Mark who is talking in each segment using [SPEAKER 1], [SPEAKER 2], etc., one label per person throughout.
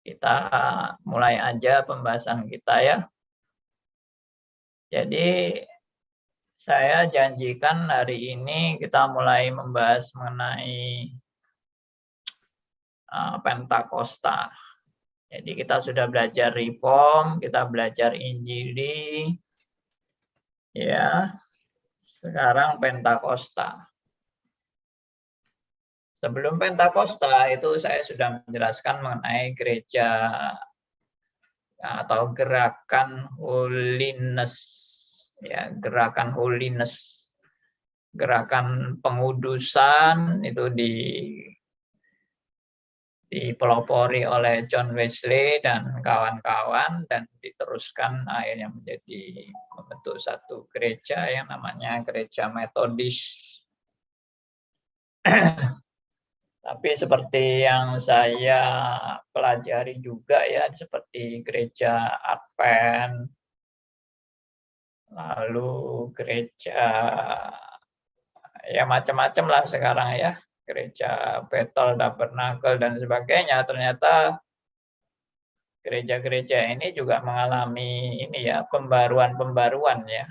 [SPEAKER 1] Kita mulai aja pembahasan kita ya. Jadi saya janjikan hari ini kita mulai membahas mengenai Pentakosta. Jadi kita sudah belajar reform, kita belajar Injili, ya. Sekarang Pentakosta. Sebelum Pentakosta itu saya sudah menjelaskan mengenai gereja atau gerakan holiness, ya, gerakan holiness, gerakan pengudusan itu dipelopori oleh John Wesley dan kawan-kawan dan diteruskan akhirnya menjadi membentuk satu gereja yang namanya gereja Metodis. Tapi seperti yang saya pelajari juga ya, seperti gereja Advent, lalu gereja ya macam-macam lah sekarang ya, gereja Bethel, Tabernakel dan sebagainya. Ternyata gereja-gereja ini juga mengalami ini ya, pembaruan-pembaruan ya.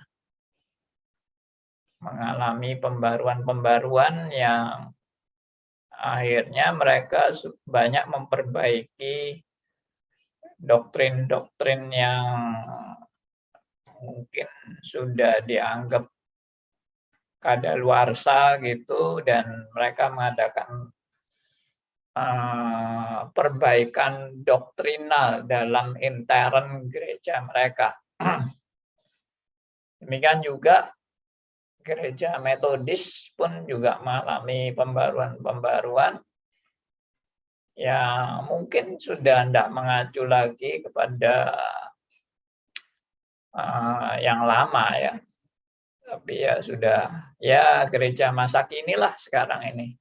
[SPEAKER 1] Mengalami pembaruan-pembaruan yang akhirnya mereka banyak memperbaiki doktrin-doktrin yang mungkin sudah dianggap kadaluarsa gitu, dan mereka mengadakan perbaikan doktrinal dalam intern gereja mereka. Demikian juga gereja Metodis pun juga mengalami pembaruan-pembaruan yang mungkin sudah tidak mengacu lagi kepada yang lama ya. Tapi ya sudah, ya gereja masa kini lah sekarang ini.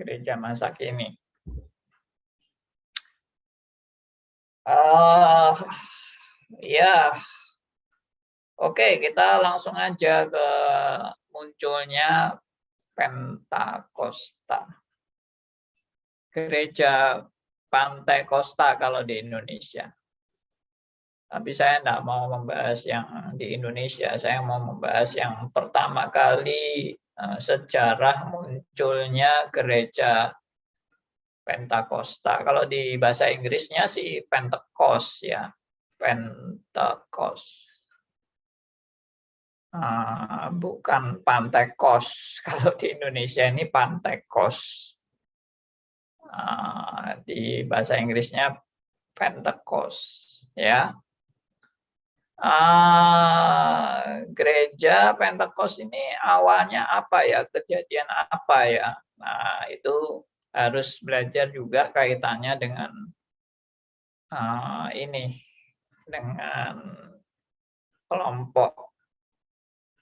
[SPEAKER 1] Gereja masa kini. Ya, oke, kita langsung aja ke munculnya Pentakosta. Gereja Pantekosta kalau di Indonesia. Tapi saya tidak mau membahas yang di Indonesia, saya mau membahas yang pertama kali sejarah munculnya gereja Pentakosta. Kalau di bahasa Inggrisnya sih Pentecost ya, Pentecost. Bukan Pantekos. Kalau di Indonesia ini Pantekos. Di bahasa Inggrisnya Pentecost ya. Gereja Pentakost ini awalnya apa ya, kejadian apa ya? Nah, itu harus belajar juga kaitannya dengan ini, dengan kelompok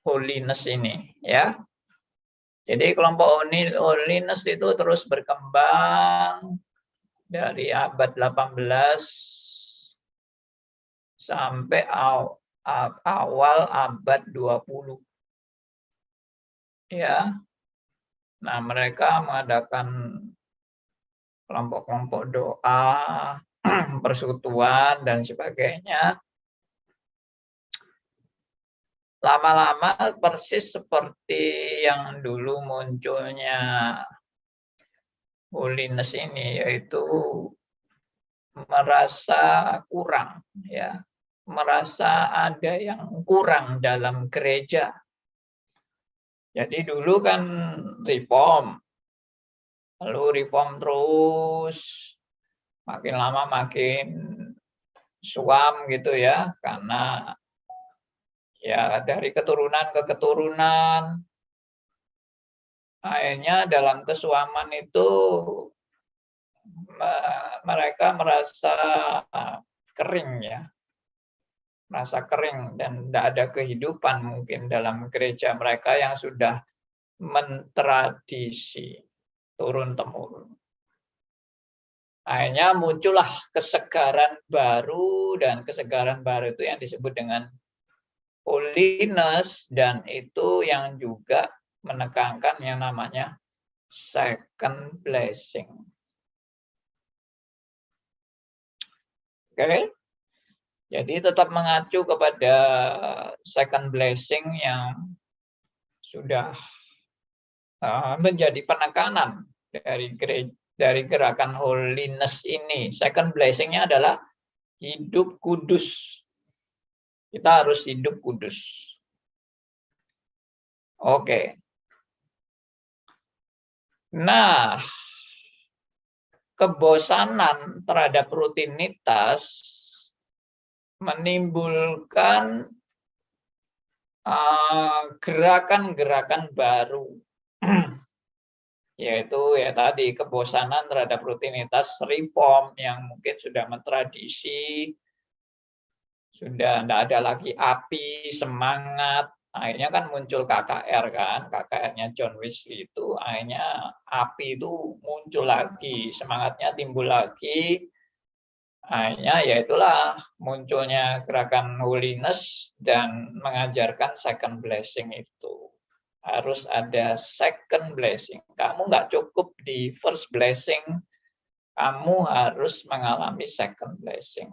[SPEAKER 1] holiness ini ya. Jadi kelompok holiness itu terus berkembang dari abad 18 sampai awal abad 20. Ya. Nah, mereka mengadakan kelompok-kelompok doa, persekutuan dan sebagainya. Lama-lama persis seperti yang dulu munculnya holiness ini, yaitu merasa kurang ya, merasa ada yang kurang dalam gereja. Jadi dulu kan reform, lalu reform terus, makin lama makin suam gitu ya, karena ya dari keturunan ke keturunan, akhirnya dalam kesuaman itu mereka merasa kering ya, merasa kering dan tidak ada kehidupan mungkin dalam gereja mereka yang sudah mentradisi turun-temurun. Akhirnya muncullah kesegaran baru, dan kesegaran baru itu yang disebut dengan holiness, dan itu yang juga menekankan yang namanya second blessing. Oke. Jadi tetap mengacu kepada second blessing yang sudah menjadi penekanan dari gerakan holiness ini. Second blessing-nya adalah hidup kudus. Kita harus hidup kudus. Oke. Nah, kebosanan terhadap rutinitas menimbulkan gerakan-gerakan baru, yaitu ya tadi kebosanan terhadap rutinitas reform yang mungkin sudah mentradisi, sudah tidak ada lagi api, semangat. Akhirnya kan muncul KKR kan, KKR-nya John Wesley itu akhirnya api itu muncul lagi, semangatnya timbul lagi. Akhirnya ya itulah munculnya gerakan holiness dan mengajarkan second blessing itu. Harus ada second blessing. Kamu nggak cukup di first blessing, kamu harus mengalami second blessing.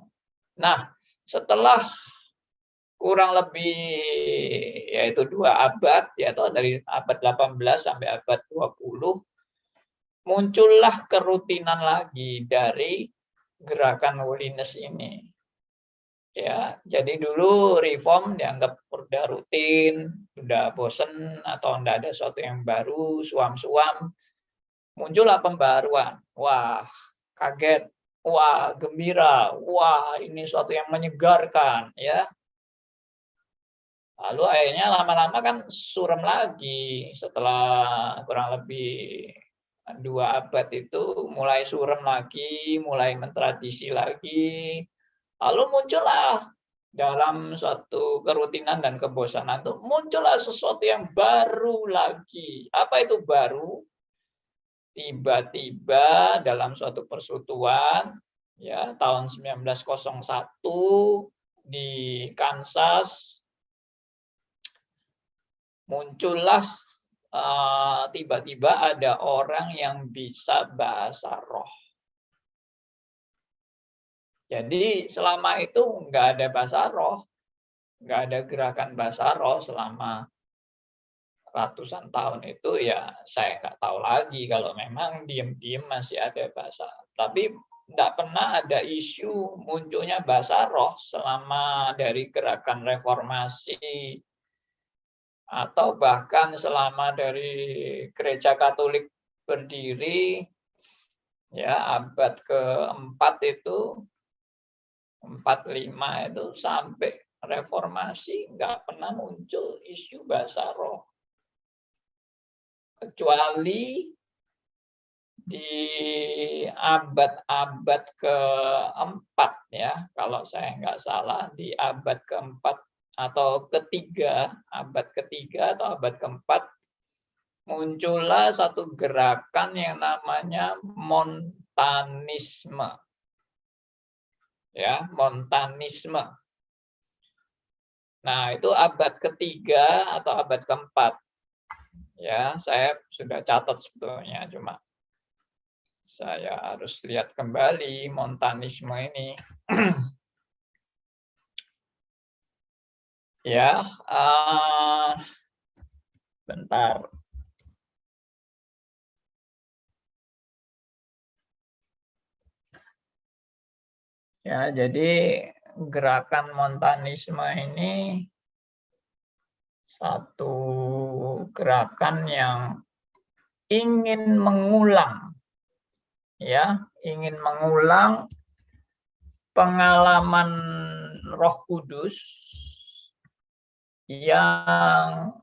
[SPEAKER 1] Nah, setelah kurang lebih yaitu 2 abad, yaitu dari abad 18 sampai abad 20, muncullah kerutinan lagi dari gerakan holiness ini. Ya, jadi dulu reform dianggap udah rutin, udah bosen atau enggak ada sesuatu yang baru, suam-suam. Muncullah pembaruan. Wah, kaget. Wah, gembira. Wah, ini sesuatu yang menyegarkan, ya. Lalu akhirnya lama-lama kan suram lagi setelah kurang lebih 2 abad itu mulai suram lagi, mulai mentradisi lagi. Lalu muncullah dalam suatu kerutinan dan kebosanan itu muncullah sesuatu yang baru lagi. Apa itu baru? Tiba-tiba dalam suatu persekutuan ya tahun 1901 di Kansas muncullah tiba-tiba ada orang yang bisa bahasa roh. Jadi selama itu nggak ada bahasa roh, nggak ada gerakan bahasa roh selama ratusan tahun itu ya saya nggak tahu lagi kalau memang diem-diem masih ada bahasa. Tapi nggak pernah ada isu munculnya bahasa roh selama dari gerakan reformasi atau bahkan selama dari gereja Katolik berdiri ya abad keempat itu 45 itu sampai reformasi nggak pernah muncul isu bahasa roh. Kecuali di abad-abad keempat ya, kalau saya nggak salah di abad keempat atau ketiga, abad ketiga atau abad keempat muncullah satu gerakan yang namanya Montanisme. Ya, Montanisme. Nah, itu abad ketiga atau abad keempat. Ya, saya sudah catat sebetulnya, cuma saya harus lihat kembali Montanisme ini. Ya, bentar. Ya, jadi gerakan Montanisme ini satu gerakan yang ingin mengulang, ya, ingin mengulang pengalaman Roh Kudus yang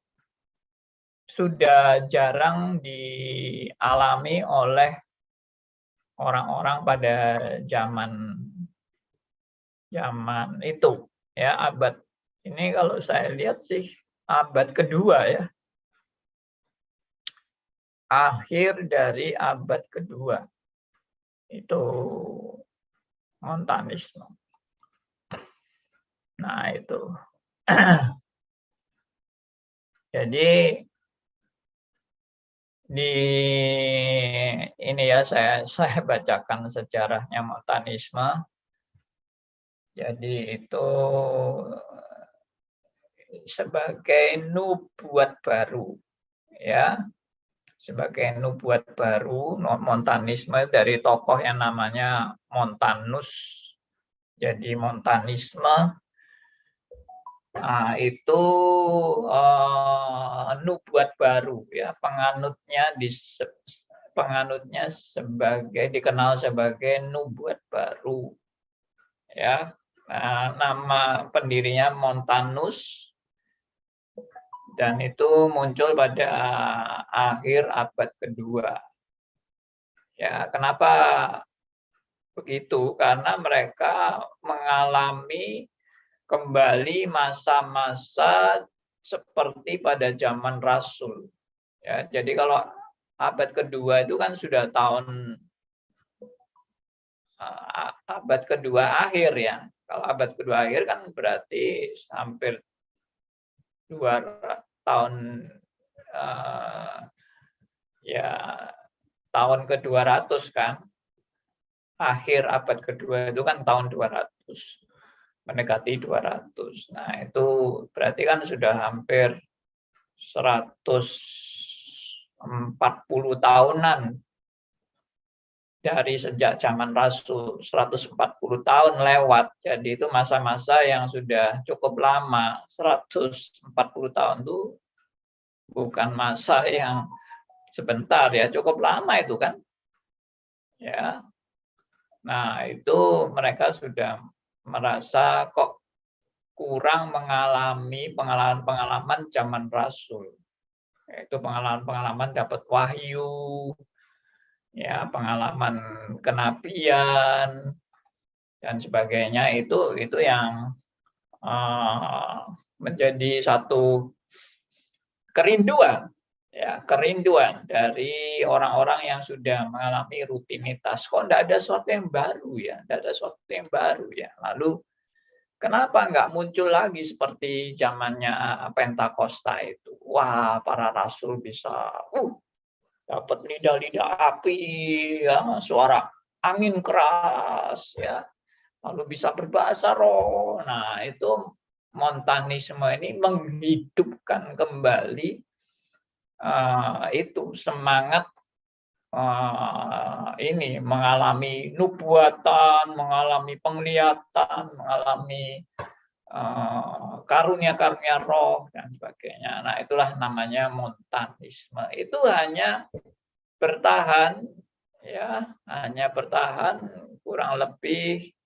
[SPEAKER 1] sudah jarang dialami oleh orang-orang pada zaman itu, ya abad ini kalau saya lihat sih abad kedua ya, akhir dari abad kedua itu Montanisme. Nah itu, jadi di ini ya saya bacakan sejarahnya Montanisme. Jadi itu sebagai nubuat baru, ya, sebagai nubuat baru. Montanisme dari tokoh yang namanya Montanus. Jadi Montanisme itu nubuat baru, ya, penganutnya dikenal sebagai nubuat baru, ya. Nah, nama pendirinya Montanus, dan itu muncul pada akhir abad kedua. Ya, kenapa begitu? Karena mereka mengalami kembali masa-masa seperti pada zaman Rasul. Ya, jadi kalau abad kedua itu kan sudah abad kedua akhir, ya. Kalau abad kedua akhir kan berarti hampir 2 tahun, ya, tahun ke-200 kan. Akhir abad kedua itu kan tahun 200, mendekati 200. Nah, itu berarti kan sudah hampir 140 tahunan dari sejak zaman Rasul. 140 tahun lewat. Jadi itu masa-masa yang sudah cukup lama. 140 tahun itu bukan masa yang sebentar, ya, cukup lama itu kan. Ya. Nah, itu mereka sudah merasa kok kurang mengalami pengalaman-pengalaman zaman Rasul. Yaitu pengalaman-pengalaman dapat wahyu, ya, pengalaman kenabian dan sebagainya. Itu yang menjadi satu kerinduan, ya, kerinduan dari orang-orang yang sudah mengalami rutinitas. Kok tidak ada sesuatu yang baru, ya, tidak ada sesuatu yang baru, ya. Lalu kenapa nggak muncul lagi seperti zamannya Pentakosta itu? Wah, para rasul bisa dapat lidah-lidah api, ya, suara angin keras, ya, lalu bisa berbahasa roh. Nah, itu Montanisme ini menghidupkan kembali itu semangat ini, mengalami nubuatan, mengalami penglihatan, mengalami karunia-karunia roh dan sebagainya. Nah, itulah namanya Montanisme. Itu hanya bertahan, ya, hanya bertahan kurang lebih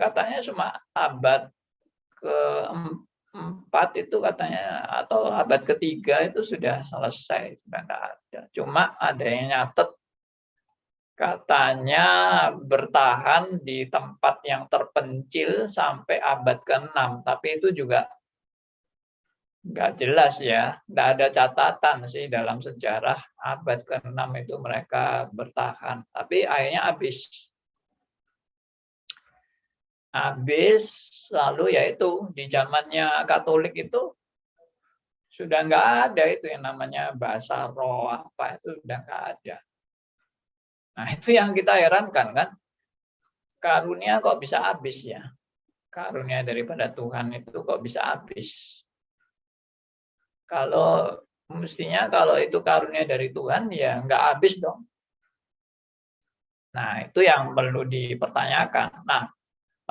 [SPEAKER 1] katanya cuma abad ke-4 itu katanya, atau abad ke-3 itu sudah selesai, sudah nggak ada. Cuma ada yang nyatet katanya bertahan di tempat yang terpencil sampai abad ke-6, tapi itu juga nggak jelas, ya. Nggak ada catatan sih dalam sejarah abad ke-6 itu mereka bertahan. Tapi akhirnya habis, lalu yaitu di zamannya Katolik itu sudah nggak ada itu yang namanya bahasa roh apa, itu sudah nggak ada. Nah, itu yang kita herankan kan, karunia kok bisa habis, ya. Karunia daripada Tuhan itu kok bisa habis. Kalau mestinya kalau itu karunia dari Tuhan, ya nggak habis dong. Nah, itu yang perlu dipertanyakan. Nah,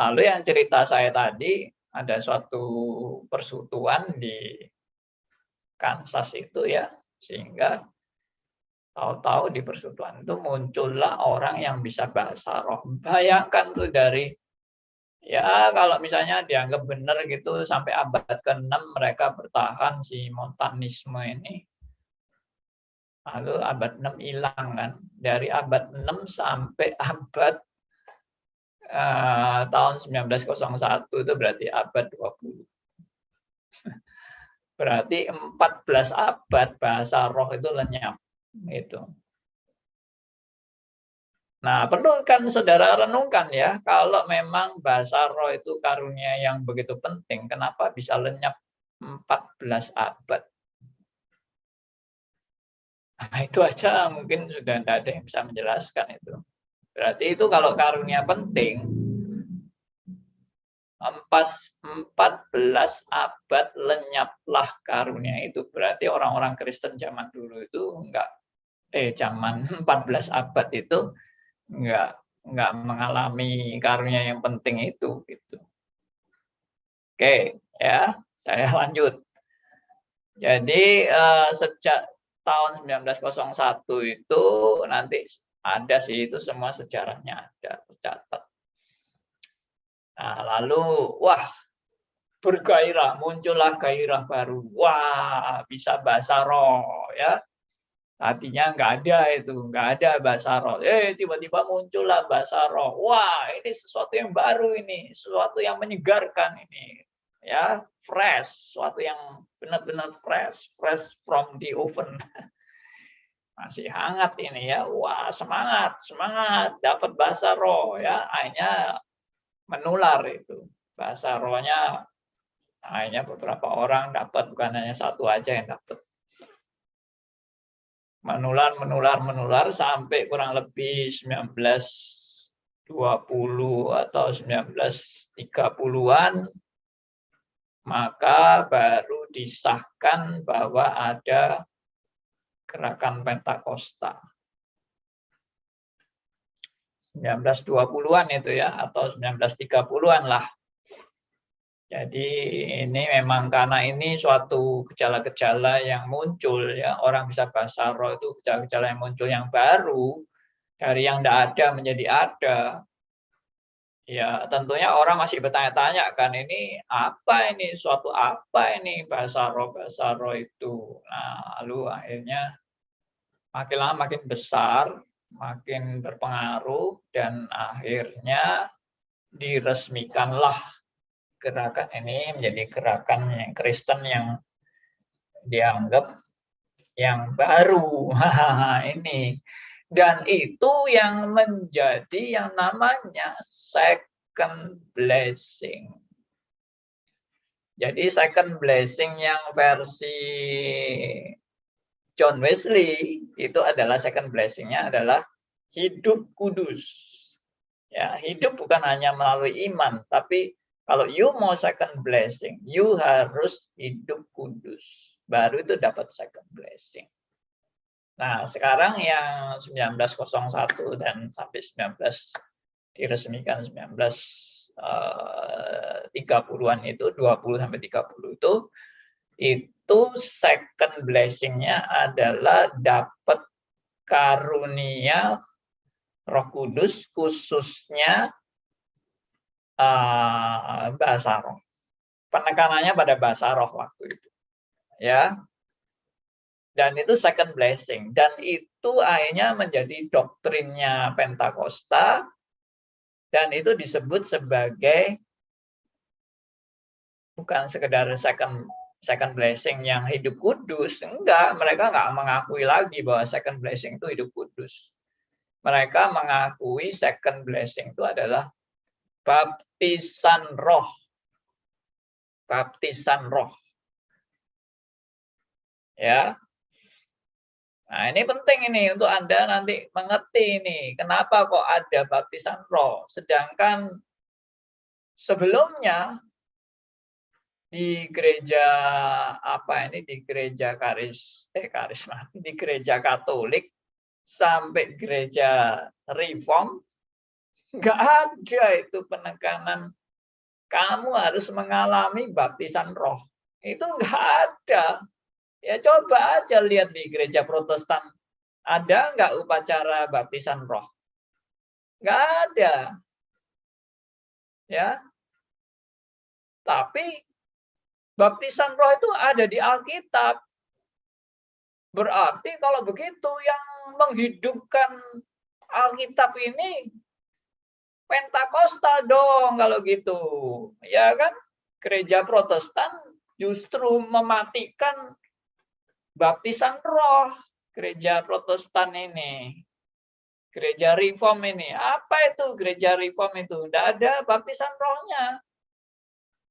[SPEAKER 1] lalu yang cerita saya tadi, ada suatu persekutuan di Kansas itu, ya, sehingga tahu-tahu di persekutuan itu muncullah orang yang bisa bahasa roh. Bayangkan tuh dari, ya, kalau misalnya dianggap benar gitu sampai abad ke-6 mereka bertahan si Montanisme ini. Lalu abad 6 hilang kan. Dari abad 6 sampai abad tahun 1901 itu berarti abad 20. Berarti 14 abad bahasa roh itu lenyap. Itu. Nah, perlu kan saudara renungkan, ya, kalau memang bahasa roh itu karunia yang begitu penting, kenapa bisa lenyap 14 abad? Nah, itu aja mungkin sudah tidak ada yang bisa menjelaskan itu. Berarti itu kalau karunia penting, 14 abad lenyaplah karunia itu. Berarti orang-orang Kristen zaman dulu itu zaman 14 abad itu enggak mengalami karunia yang penting itu gitu. Oke, ya, saya lanjut. Jadi sejak tahun 1901 itu nanti ada sih itu semua sejarahnya ada tercatat. Nah, lalu bergairah, muncullah gairah baru. Wah, bisa bahasa roh ya. Tadinya nggak ada bahasa roh. Tiba-tiba muncullah bahasa roh. Wah, ini sesuatu yang baru ini, sesuatu yang menyegarkan ini. Ya, fresh, sesuatu yang benar-benar fresh from the oven. Masih hangat ini ya. Wah, semangat, dapat bahasa roh ya. Akhirnya menular itu. Bahasa rohnya akhirnya beberapa orang dapat, bukan hanya satu aja yang dapat. Menular sampai kurang lebih 1920 atau 1930-an, maka baru disahkan bahwa ada gerakan Pentakosta. 1920-an itu ya, atau 1930-an lah. Jadi ini memang karena ini suatu gejala-gejala yang muncul ya, orang bisa bahasa roh itu gejala-gejala yang muncul yang baru, dari yang tidak ada menjadi ada. Ya tentunya orang masih bertanya-tanya kan, ini apa ini, suatu apa ini bahasa roh itu. Nah lalu akhirnya makin lama makin besar, makin berpengaruh, dan akhirnya diresmikanlah gerakan ini menjadi gerakan yang Kristen yang dianggap yang baru. Ini. Dan itu yang menjadi yang namanya second blessing. Jadi second blessing yang versi John Wesley itu adalah second blessing-nya adalah hidup kudus. Ya, hidup bukan hanya melalui iman, tapi kalau you mau second blessing, you harus hidup kudus. Baru itu dapat second blessing. Nah, sekarang yang 1901 dan sampai 19 diresmikan 1930-an itu, 20 sampai 30 itu second blessing-nya adalah dapat karunia Roh Kudus, khususnya bahasa roh. Penekanannya pada bahasa roh waktu itu. Ya. Dan itu second blessing, dan itu akhirnya menjadi doktrinnya Pentakosta, dan itu disebut sebagai bukan sekedar second blessing yang hidup kudus. Enggak, mereka enggak mengakui lagi bahwa second blessing itu hidup kudus. Mereka mengakui second blessing itu adalah baptisan roh. Baptisan roh. Ya. Nah, ini penting ini untuk Anda nanti mengerti ini. Kenapa kok ada baptisan roh? Sedangkan sebelumnya di gereja di gereja karismatik, di gereja Katolik sampai gereja Reform nggak ada itu penekanan kamu harus mengalami baptisan roh. Itu nggak ada. Ya coba aja lihat di gereja Protestan, ada nggak upacara baptisan roh? Nggak ada. Ya. Tapi baptisan roh itu ada di Alkitab. Berarti kalau begitu yang menghidupkan Alkitab ini Pentakosta dong kalau gitu. Ya kan? Gereja Protestan justru mematikan baptisan roh. Gereja Protestan ini. Gereja Reform ini. Apa itu gereja Reform itu? Tidak ada baptisan rohnya.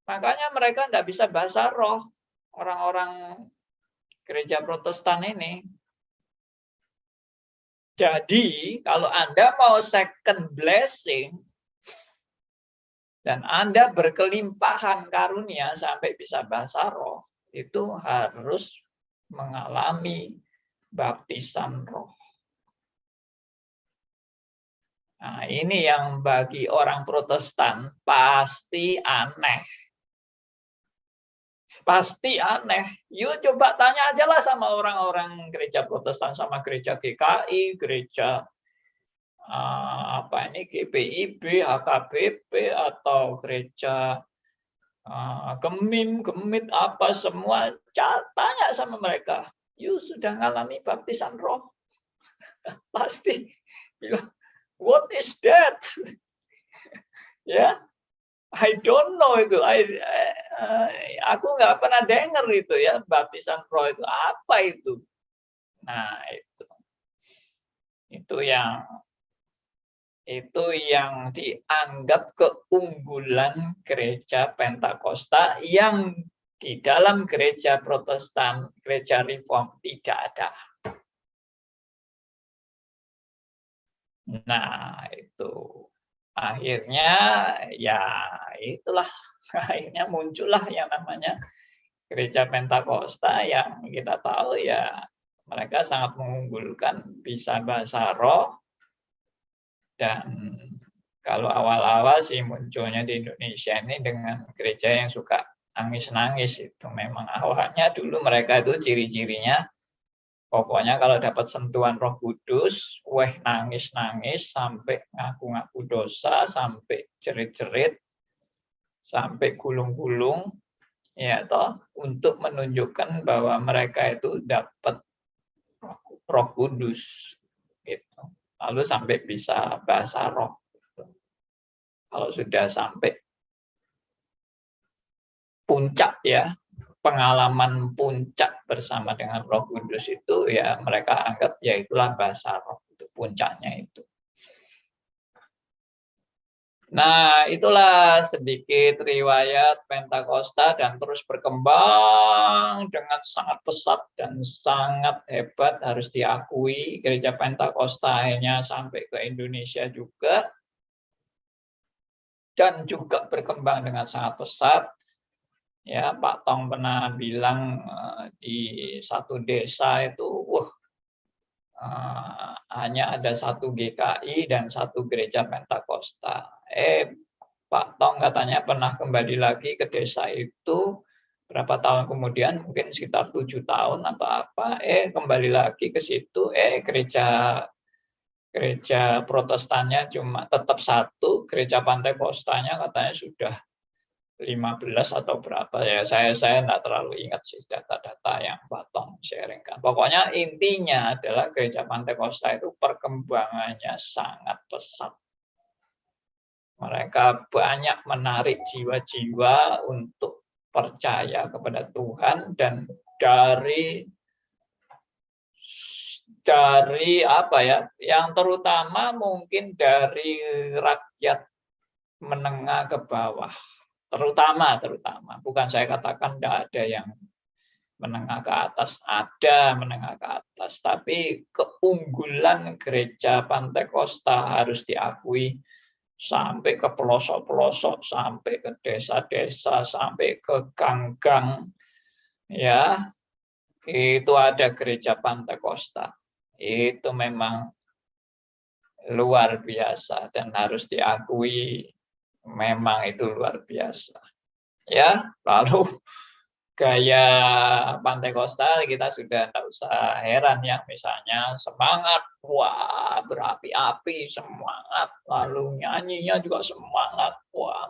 [SPEAKER 1] Makanya mereka tidak bisa bahasa roh. Orang-orang gereja Protestan ini. Jadi, kalau Anda mau second blessing, dan Anda berkelimpahan karunia sampai bisa bahasa roh, itu harus mengalami baptisan roh. Nah, ini yang bagi orang Protestan pasti aneh. Pasti aneh. Yuk coba tanya aja lah sama orang-orang gereja Protestan, sama gereja GKI, gereja GPIB, HKBP, atau gereja Gemit apa semua, tanya sama mereka. Yuk sudah ngalami baptisan roh? Pasti bilang, what is that? Ya, I don't know itu. Aku nggak pernah dengar itu ya, baptisan roh itu apa itu. Nah, itu yang dianggap keunggulan gereja Pentakosta yang di dalam gereja Protestan, gereja Reform tidak ada. Nah, itu akhirnya ya itulah, akhirnya muncullah yang namanya gereja Pentakosta yang kita tahu ya mereka sangat mengunggulkan bisa bahasa roh. Dan kalau awal-awal sih munculnya di Indonesia ini dengan gereja yang suka nangis-nangis, itu memang awalnya dulu mereka itu ciri-cirinya pokoknya kalau dapat sentuhan Roh Kudus, nangis-nangis sampai ngaku-ngaku dosa, sampai jerit-jerit, sampai gulung-gulung, ya toh, untuk menunjukkan bahwa mereka itu dapat Roh Kudus, gitu. Lalu sampai bisa bahasa roh. Kalau sudah sampai puncak ya, pengalaman puncak bersama dengan Roh Kudus itu ya mereka anggap ya itulah bahasa roh, itu puncaknya itu. Nah, itulah sedikit riwayat Pentakosta dan terus berkembang dengan sangat pesat dan sangat hebat, harus diakui gereja Pentakosta akhirnya sampai ke Indonesia juga dan juga berkembang dengan sangat pesat. Ya, Pak Tong pernah bilang di satu desa itu, hanya ada satu GKI dan satu gereja Pentakosta. Pak Tong katanya pernah kembali lagi ke desa itu berapa tahun kemudian, mungkin sekitar 7 tahun atau apa, kembali lagi ke situ, gereja Protestannya cuma tetap satu, gereja Pantekostanya katanya sudah 15 atau berapa ya, saya enggak terlalu ingat sih data-data yang Pak Tong sharingkan. Pokoknya intinya adalah gereja Pantekosta itu perkembangannya sangat pesat. Mereka banyak menarik jiwa-jiwa untuk percaya kepada Tuhan, dan dari apa ya, yang terutama mungkin dari rakyat menengah ke bawah. Terutama, bukan saya katakan tidak ada yang menengah ke atas, ada menengah ke atas, tapi keunggulan gereja Pantekosta harus diakui sampai ke pelosok-pelosok, sampai ke desa-desa, sampai ke gang-gang, ya, itu ada gereja Pantekosta. Itu memang luar biasa dan harus diakui. Memang itu luar biasa. Ya, lalu gaya Pantekosta kita sudah tidak usah heran ya, misalnya semangat, berapi-api, semangat, lalu nyanyinya juga semangat,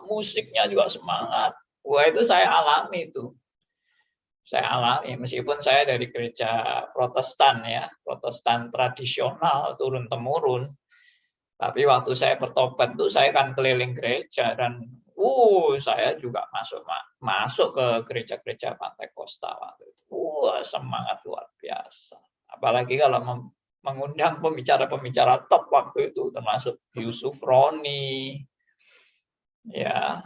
[SPEAKER 1] musiknya juga semangat. Itu saya alami itu. Saya alami, meskipun saya dari gereja Protestan ya, Protestan tradisional turun-temurun. Tapi waktu saya bertobat itu saya kan keliling gereja dan saya juga masuk ke gereja-gereja Pantekosta waktu itu. Semangat luar biasa. Apalagi kalau mengundang pembicara-pembicara top waktu itu, termasuk Yusuf Roni, ya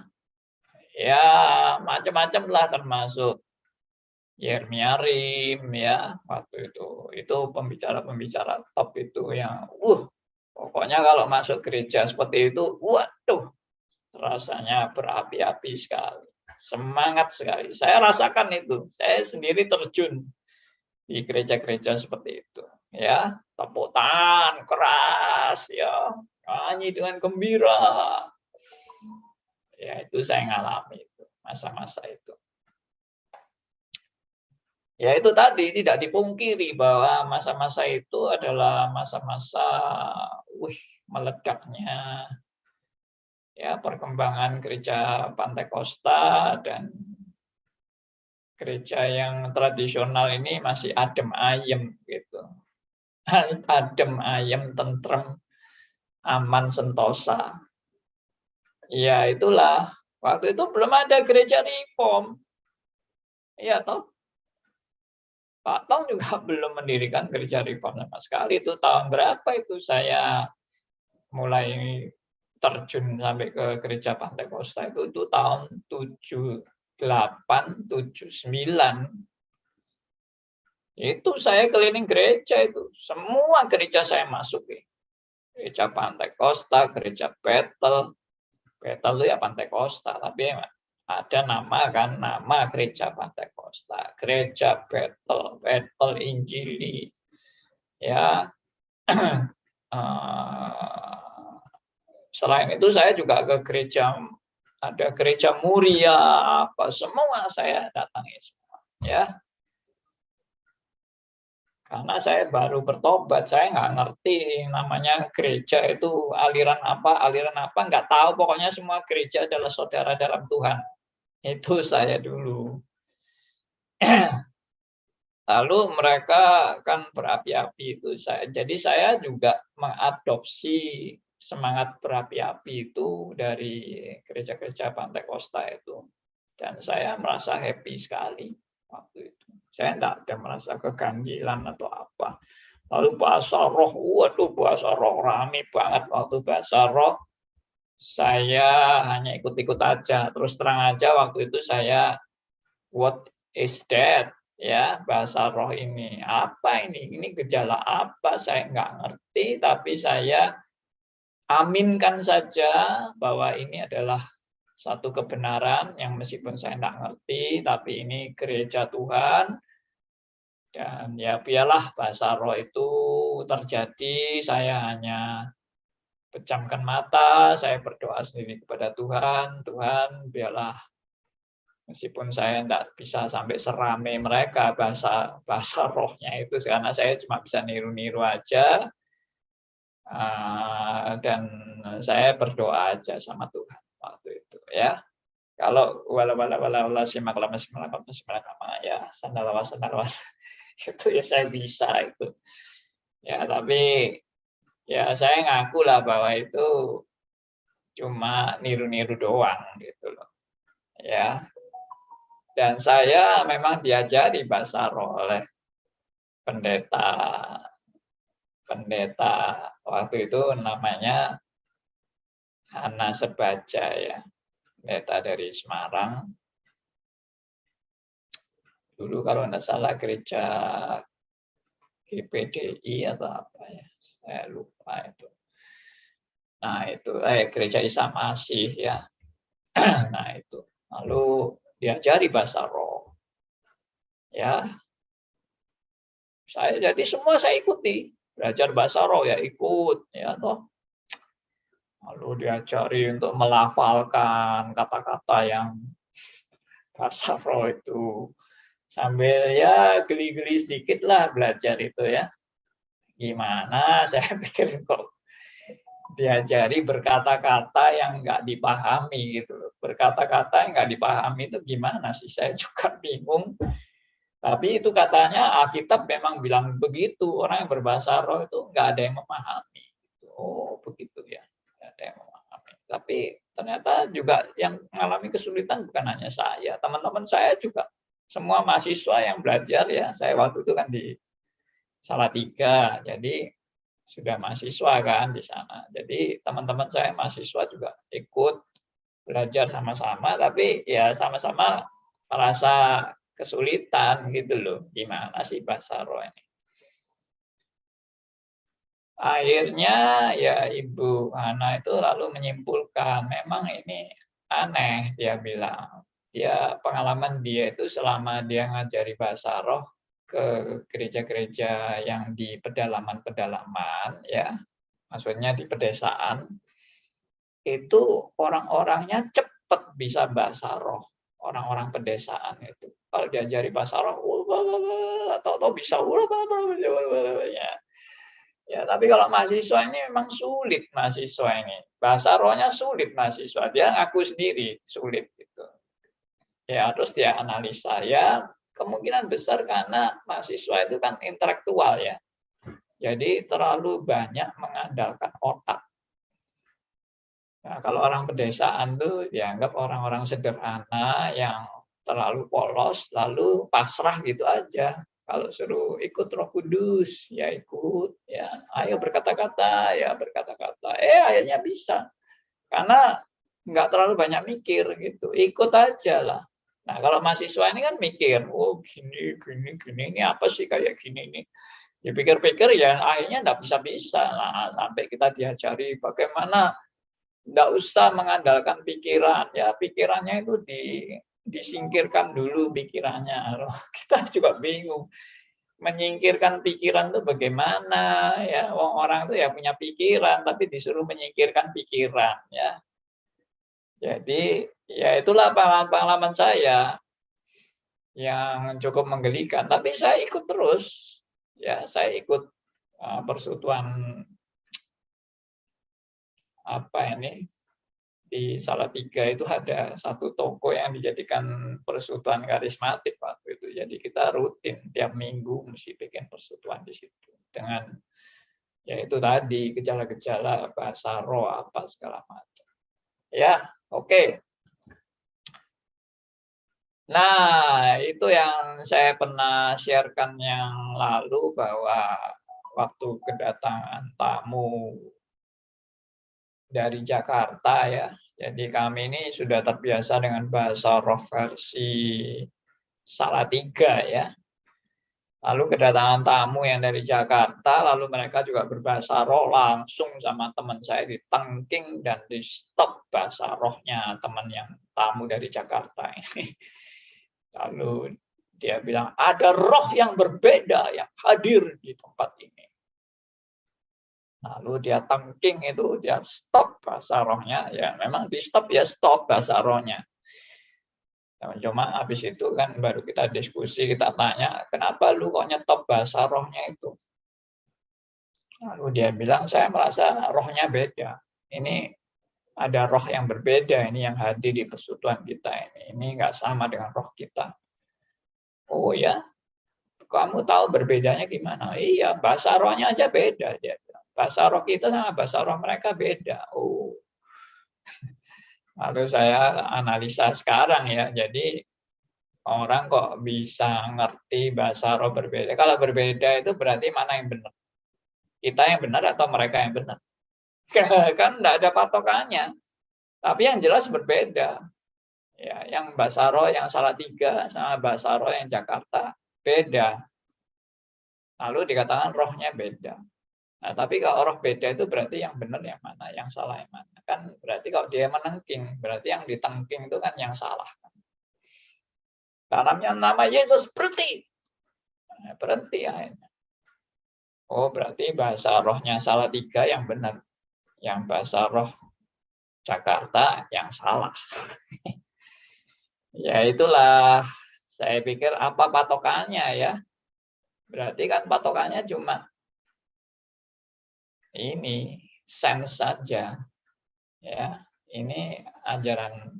[SPEAKER 1] macam-macam lah, termasuk Yeremia Rim ya waktu itu pembicara-pembicara top itu yang pokoknya kalau masuk gereja seperti itu, waduh, rasanya berapi-api sekali, semangat sekali. Saya rasakan itu, saya sendiri terjun di gereja-gereja seperti itu, ya, tepuk tangan keras, ya, nyanyi dengan gembira, ya itu saya ngalami itu masa-masa itu. Ya itu tadi tidak dipungkiri bahwa masa-masa itu adalah masa-masa, meledaknya ya perkembangan gereja Pantai Kosta, dan gereja yang tradisional ini masih adem ayem gitu. Adem ayem, tentrem, aman, sentosa. Ya itulah, waktu itu belum ada gereja reform. Iya toh? Pak Tong juga belum mendirikan gereja reform sama sekali. Itu tahun berapa itu saya mulai terjun sampai ke gereja Pantai Kosta itu tahun 78, 79. Itu saya keliling gereja itu. Semua gereja saya masuki. Gereja Pantai Kosta, gereja Bethel. Bethel itu ya Pantai Kosta, tapi ada nama kan, nama gereja Pantai Kosta, gereja Bethel, Bethel Injili, ya. Selain itu saya juga ke gereja, ada gereja Muria, apa semua saya datangi semua, ya. Karena saya baru bertobat, saya nggak ngerti namanya gereja itu aliran apa, nggak tahu. Pokoknya semua gereja adalah saudara dalam Tuhan. Itu saya dulu. Lalu mereka kan berapi-api itu. Jadi saya juga mengadopsi semangat berapi-api itu dari gereja-gereja Pantai Kosta itu. Dan saya merasa happy sekali waktu itu. Saya tidak ada merasa keganjilan atau apa. Lalu bahasa roh, waduh bahasa roh rame banget waktu bahasa roh. Saya hanya ikut-ikut aja. Terus terang aja waktu itu saya, what is that? Ya, bahasa roh ini. Apa ini? Ini gejala apa? Saya nggak ngerti, tapi saya aminkan saja bahwa ini adalah satu kebenaran yang meskipun saya nggak ngerti, tapi ini gereja Tuhan. Dan ya biarlah bahasa roh itu terjadi, saya hanya pejamkan mata, saya berdoa sendiri kepada Tuhan, Tuhan biarlah meskipun saya tidak bisa sampai serame mereka bahasa rohnya itu, karena saya cuma bisa niru-niru aja, dan saya berdoa aja sama Tuhan waktu itu ya. Kalau ya sandalawas itu ya saya bisa itu. Ya tapi ya saya ngaku lah bahwa itu cuma niru-niru doang gitu loh. Ya. Dan saya memang diajari bahasa roh oleh pendeta waktu itu namanya Hana Sebaja ya, pendeta dari Semarang. Dulu kalau tidak salah gereja GPDI atau apa ya, saya lupa itu. Nah itu gereja Isa Masih ya. Nah itu lalu diajari bahasa roh ya. Jadi semua saya ikuti, belajar bahasa roh ya ikut ya toh. Lalu diajari untuk melafalkan kata-kata yang bahasa roh itu, sambil ya geli-geli sedikit lah belajar itu ya. Gimana saya pikir kok diajari berkata-kata yang nggak dipahami gitu. Berkata-kata yang nggak dipahami itu gimana sih? Saya juga bingung. Tapi itu katanya Alkitab memang bilang begitu. Orang yang berbahasa roh itu nggak ada yang memahami. Oh begitu ya. Nggak ada yang memahami. Tapi ternyata juga yang mengalami kesulitan bukan hanya saya. Teman-teman saya juga. Semua mahasiswa yang belajar ya. Saya waktu itu kan di Salatiga. Jadi sudah mahasiswa kan di sana. Jadi teman-teman saya mahasiswa juga ikut belajar sama-sama, tapi ya sama-sama merasa kesulitan gitu loh. Gimana sih bahasa roh ini? Akhirnya ya Ibu Hana itu lalu menyimpulkan, memang ini aneh, dia bilang. Pengalaman dia itu selama dia ngajari bahasa roh ke gereja-gereja yang di pedalaman-pedalaman, ya, maksudnya di pedesaan, itu orang-orangnya cepat bisa bahasa roh, orang-orang pedesaan itu. Kalau diajari bahasa roh, tahu-tahu bisa, ya. Ya, tapi kalau mahasiswa ini memang sulit mahasiswa ini. Bahasa rohnya sulit mahasiswa. Dia ngaku sendiri sulit gitu. Ya, terus dia analisa ya, kemungkinan besar karena mahasiswa itu kan intelektual ya. Jadi terlalu banyak mengandalkan otak. Nah, kalau orang pedesaan tuh dianggap orang-orang sederhana yang terlalu polos, lalu pasrah gitu aja. Kalau suruh ikut Roh Kudus, ya ikut, ya ayo berkata-kata, ya berkata-kata. Akhirnya bisa, karena nggak terlalu banyak mikir gitu, ikut aja lah. Nah kalau mahasiswa ini kan mikir, oh gini, gini, gini, ini apa sih kayak gini ini. Dipikir-pikir ya akhirnya nggak bisa-bisa. Nah, sampai kita diajari bagaimana nggak usah mengandalkan pikiran, ya pikirannya itu disingkirkan dulu pikirannya. Kita juga bingung menyingkirkan pikiran itu bagaimana ya, orang itu ya punya pikiran tapi disuruh menyingkirkan pikiran ya. Jadi ya itulah pengalaman saya yang cukup menggelikan, tapi saya ikut terus ya, saya ikut persekutuan apa ini di Salatiga itu ada satu toko yang dijadikan persekutuan karismatik waktu itu. Jadi kita rutin tiap minggu mesti bikin persekutuan di situ dengan ya itu tadi gejala-gejala bahasa roh apa segala macam. Ya, oke. Nah, itu yang saya pernah sharekan yang lalu bahwa waktu kedatangan tamu dari Jakarta ya. Jadi kami ini sudah terbiasa dengan bahasa roh versi Salatiga ya. Lalu kedatangan tamu yang dari Jakarta, lalu mereka juga berbahasa roh langsung sama teman saya ditengking dan di stop bahasa rohnya teman yang tamu dari Jakarta ini. Lalu dia bilang ada roh yang berbeda yang hadir di tempat ini. Lalu dia tengking itu, dia stop bahasa rohnya, ya memang di stop ya stop bahasa rohnya. Cuma habis itu kan baru kita diskusi, kita tanya, kenapa lu kok nyetop bahasa rohnya itu? Lalu dia bilang, saya merasa rohnya beda. Ini ada roh yang berbeda, ini yang hadir di persekutuan kita ini nggak sama dengan roh kita. Oh ya, kamu tahu berbedanya gimana? Iya, bahasa rohnya aja beda. Dia bilang. Bahasa roh kita sama bahasa roh mereka beda. Oh, lalu saya analisa sekarang ya, jadi orang kok bisa ngerti bahasa roh berbeda. Kalau berbeda itu berarti mana yang benar? Kita yang benar atau mereka yang benar? Kan enggak ada patokannya. Tapi yang jelas berbeda. Ya, yang bahasa roh yang Salatiga sama bahasa roh yang Jakarta beda. Lalu dikatakan rohnya beda. Nah, tapi kalau roh beda itu berarti yang benar yang mana, yang salah yang mana. Kan berarti kalau dia menengking, berarti yang ditengking itu kan yang salah. Tanamnya nama Yesus berhenti. Berhenti akhirnya. Oh, berarti bahasa rohnya Salatiga yang benar. Yang bahasa roh Jakarta yang salah. Ya itulah, saya pikir apa patokannya ya. Berarti kan patokannya cuma ini, sense saja. Ya, ini ajaran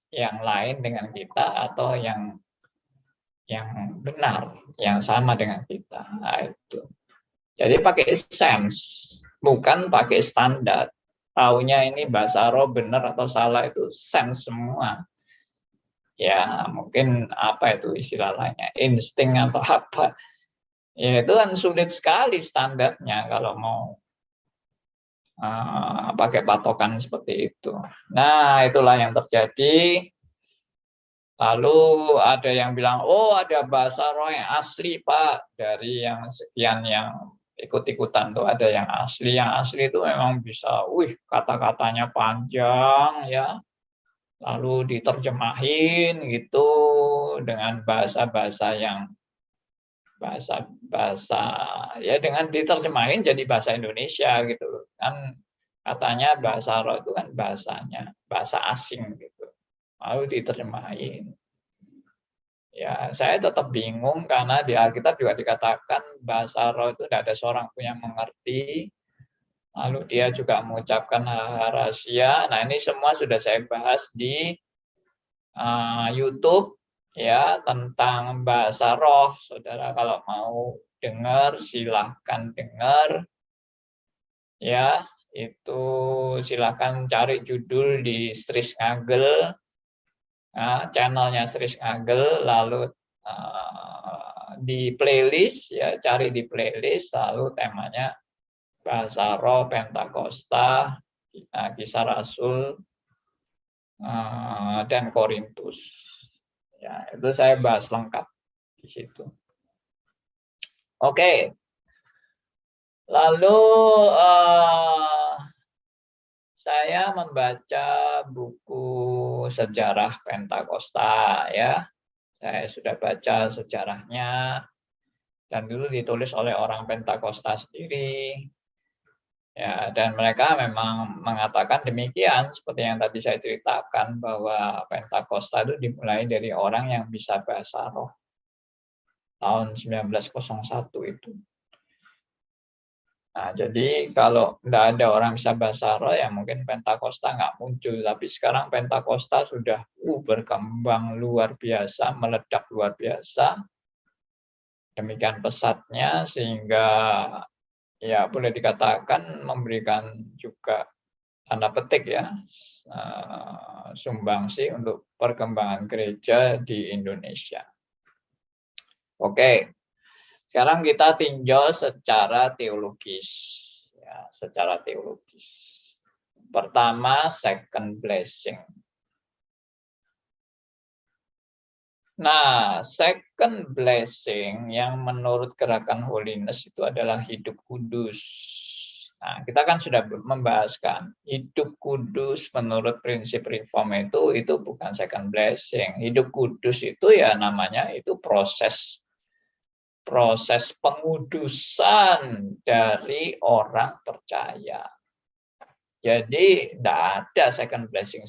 [SPEAKER 1] yang lain dengan kita atau yang benar, yang sama dengan kita. Nah, itu. Jadi pakai sense, bukan pakai standar. Taunya ini bahasa roh benar atau salah itu sense semua. Ya, mungkin apa itu istilah lainnya, insting atau apa. Ya, itu kan sulit sekali standarnya kalau mau pakai patokan seperti itu. Nah, itulah yang terjadi. Lalu ada yang bilang, oh ada bahasa roh yang asli Pak, dari yang sekian yang ikut-ikutan tuh ada yang asli. Yang asli itu memang bisa, kata-katanya panjang ya, lalu diterjemahin gitu dengan bahasa-bahasa yang bahasa ya dengan diterjemahin jadi bahasa Indonesia gitu kan, katanya bahasa roh itu kan bahasanya bahasa asing gitu, lalu diterjemahin. Ya, saya tetap bingung karena di Alkitab juga dikatakan bahasa roh itu tidak ada seorang pun yang mengerti. Lalu dia juga mengucapkan rahasia. Nah, ini semua sudah saya bahas di YouTube ya tentang bahasa roh. Saudara kalau mau dengar silahkan dengar ya, itu silahkan cari judul di Stris Ngagel, channelnya Stris Ngagel, lalu di playlist ya, cari di playlist, lalu temanya bahasa roh Pentakosta, Kisah Rasul, dan Korintus. Ya, itu saya bahas lengkap di situ. Oke. Lalu saya membaca buku sejarah Pentakosta ya. Saya sudah baca sejarahnya dan dulu ditulis oleh orang Pentakosta sendiri. Ya, dan mereka memang mengatakan demikian, seperti yang tadi saya ceritakan, bahwa Pentakosta itu dimulai dari orang yang bisa bahasa roh. Tahun 1901 itu. Nah, jadi kalau tidak ada orang bisa bahasa roh, ya mungkin Pentakosta nggak muncul. Tapi sekarang Pentakosta sudah berkembang luar biasa, meledak luar biasa. Demikian pesatnya, sehingga ya boleh dikatakan memberikan juga tanda petik ya, sumbangsi untuk perkembangan gereja di Indonesia. Oke, sekarang kita tinjau secara teologis. Ya, secara teologis. Pertama, second blessing. Nah, second blessing yang menurut gerakan holiness itu adalah hidup kudus. Nah, kita kan sudah membahaskan hidup kudus menurut prinsip reform itu bukan second blessing. Hidup kudus itu ya namanya itu proses pengudusan dari orang percaya. Jadi tidak ada second blessing.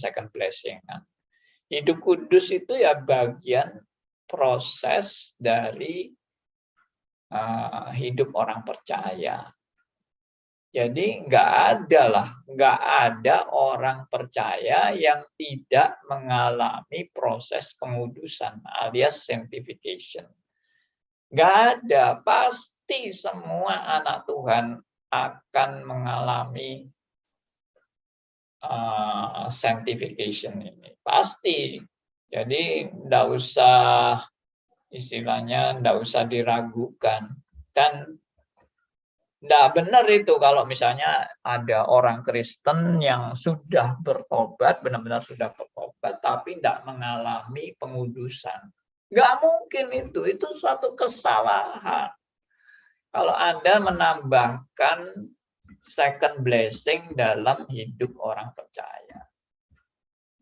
[SPEAKER 1] Hidup kudus itu ya bagian proses dari hidup orang percaya. Jadi nggak ada orang percaya yang tidak mengalami proses pengudusan alias sanctification. Nggak ada, pasti semua anak Tuhan akan mengalami sanctification ini, pasti. Jadi nggak usah, istilahnya nggak usah diragukan. Dan nggak benar itu kalau misalnya ada orang Kristen yang sudah bertobat, benar-benar sudah bertobat, tapi tidak mengalami pengudusan. Nggak mungkin itu suatu kesalahan. Kalau Anda menambahkan second blessing dalam hidup orang percaya.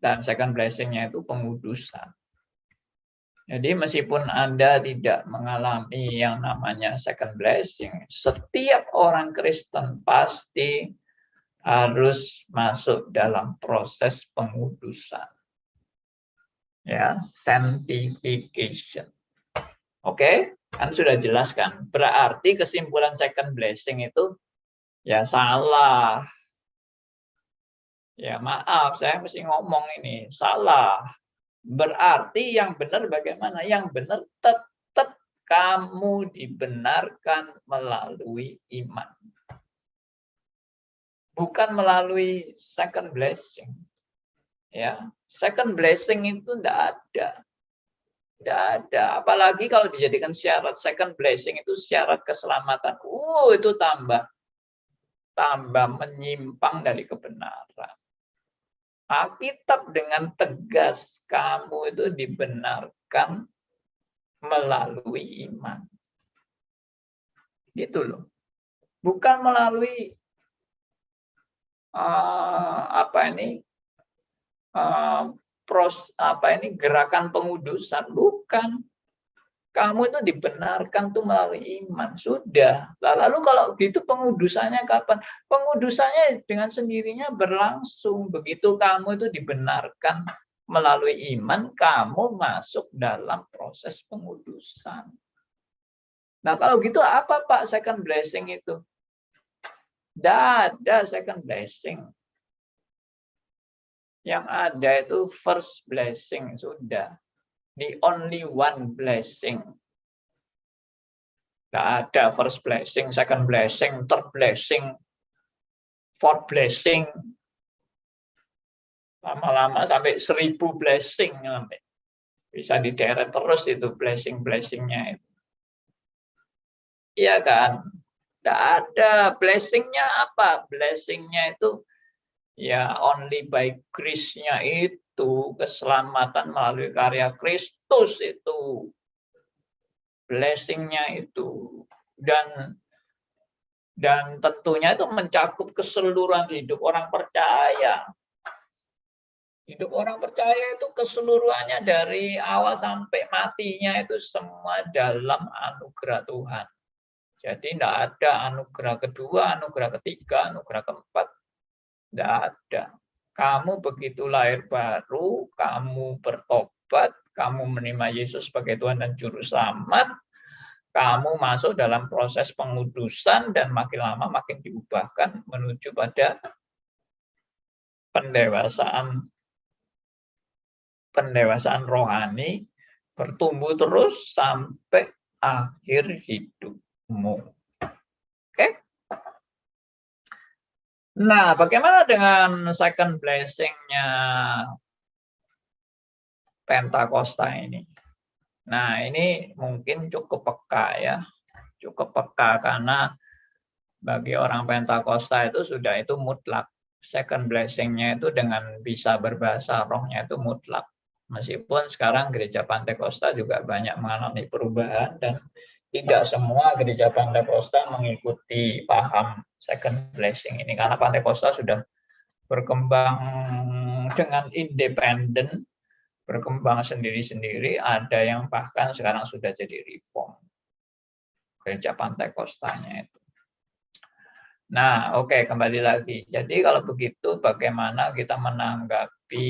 [SPEAKER 1] Dan second blessing-nya itu pengudusan. Jadi meskipun Anda tidak mengalami yang namanya second blessing, setiap orang Kristen pasti harus masuk dalam proses pengudusan. Ya, sanctification. Oke, kan sudah jelas kan? Berarti kesimpulan second blessing itu ya salah. Ya maaf, saya mesti ngomong ini, salah. Berarti yang benar bagaimana? Yang benar tetap kamu dibenarkan melalui iman. Bukan melalui second blessing. Ya, second blessing itu tidak ada. Tidak ada. Apalagi kalau dijadikan syarat second blessing itu syarat keselamatan. Itu tambah menyimpang dari kebenaran. Alkitab dengan tegas, kamu itu dibenarkan melalui iman. Gitu loh. bukan melalui gerakan pengudusan, bukan. Kamu itu dibenarkan tuh melalui iman, sudah. Lalu kalau gitu pengudusannya kapan? Pengudusannya dengan sendirinya berlangsung. Begitu kamu itu dibenarkan melalui iman, kamu masuk dalam proses pengudusan. Nah, kalau gitu apa Pak second blessing itu? Tidak ada second blessing. Yang ada itu first blessing, sudah. The only one blessing. Tidak ada first blessing, second blessing, third blessing, fourth blessing. Lama-lama sampai 1000 blessing. Bisa dideret terus itu blessing-blessingnya itu. Iya kan? Tidak ada. Blessingnya apa? Blessingnya itu ya only by grace-nya itu, keselamatan melalui karya Kristus itu. Blessing-nya itu. Dan tentunya itu mencakup keseluruhan hidup orang percaya. Hidup orang percaya itu keseluruhannya dari awal sampai matinya itu semua dalam anugerah Tuhan. Jadi tidak ada anugerah kedua, anugerah ketiga, anugerah keempat. Tidak ada. Kamu begitu lahir baru, kamu bertobat, kamu menerima Yesus sebagai Tuhan dan Juru Selamat, kamu masuk dalam proses pengudusan dan makin lama makin diubahkan menuju pada pendewasaan rohani, bertumbuh terus sampai akhir hidupmu. Oke? Nah, bagaimana dengan second blessing-nya Pentakosta ini? Nah, ini mungkin cukup peka ya. Cukup peka karena bagi orang Pentakosta itu sudah itu mutlak. Second blessing-nya itu dengan bisa berbahasa rohnya itu mutlak. Meskipun sekarang gereja Pentakosta juga banyak mengalami perubahan dan tidak semua gereja Pentakosta mengikuti paham second blessing ini. Karena Pentakosta sudah berkembang dengan independen, berkembang sendiri-sendiri, ada yang bahkan sekarang sudah jadi reform. Gereja Pantekostanya itu. Nah, oke, kembali lagi. Jadi kalau begitu bagaimana kita menanggapi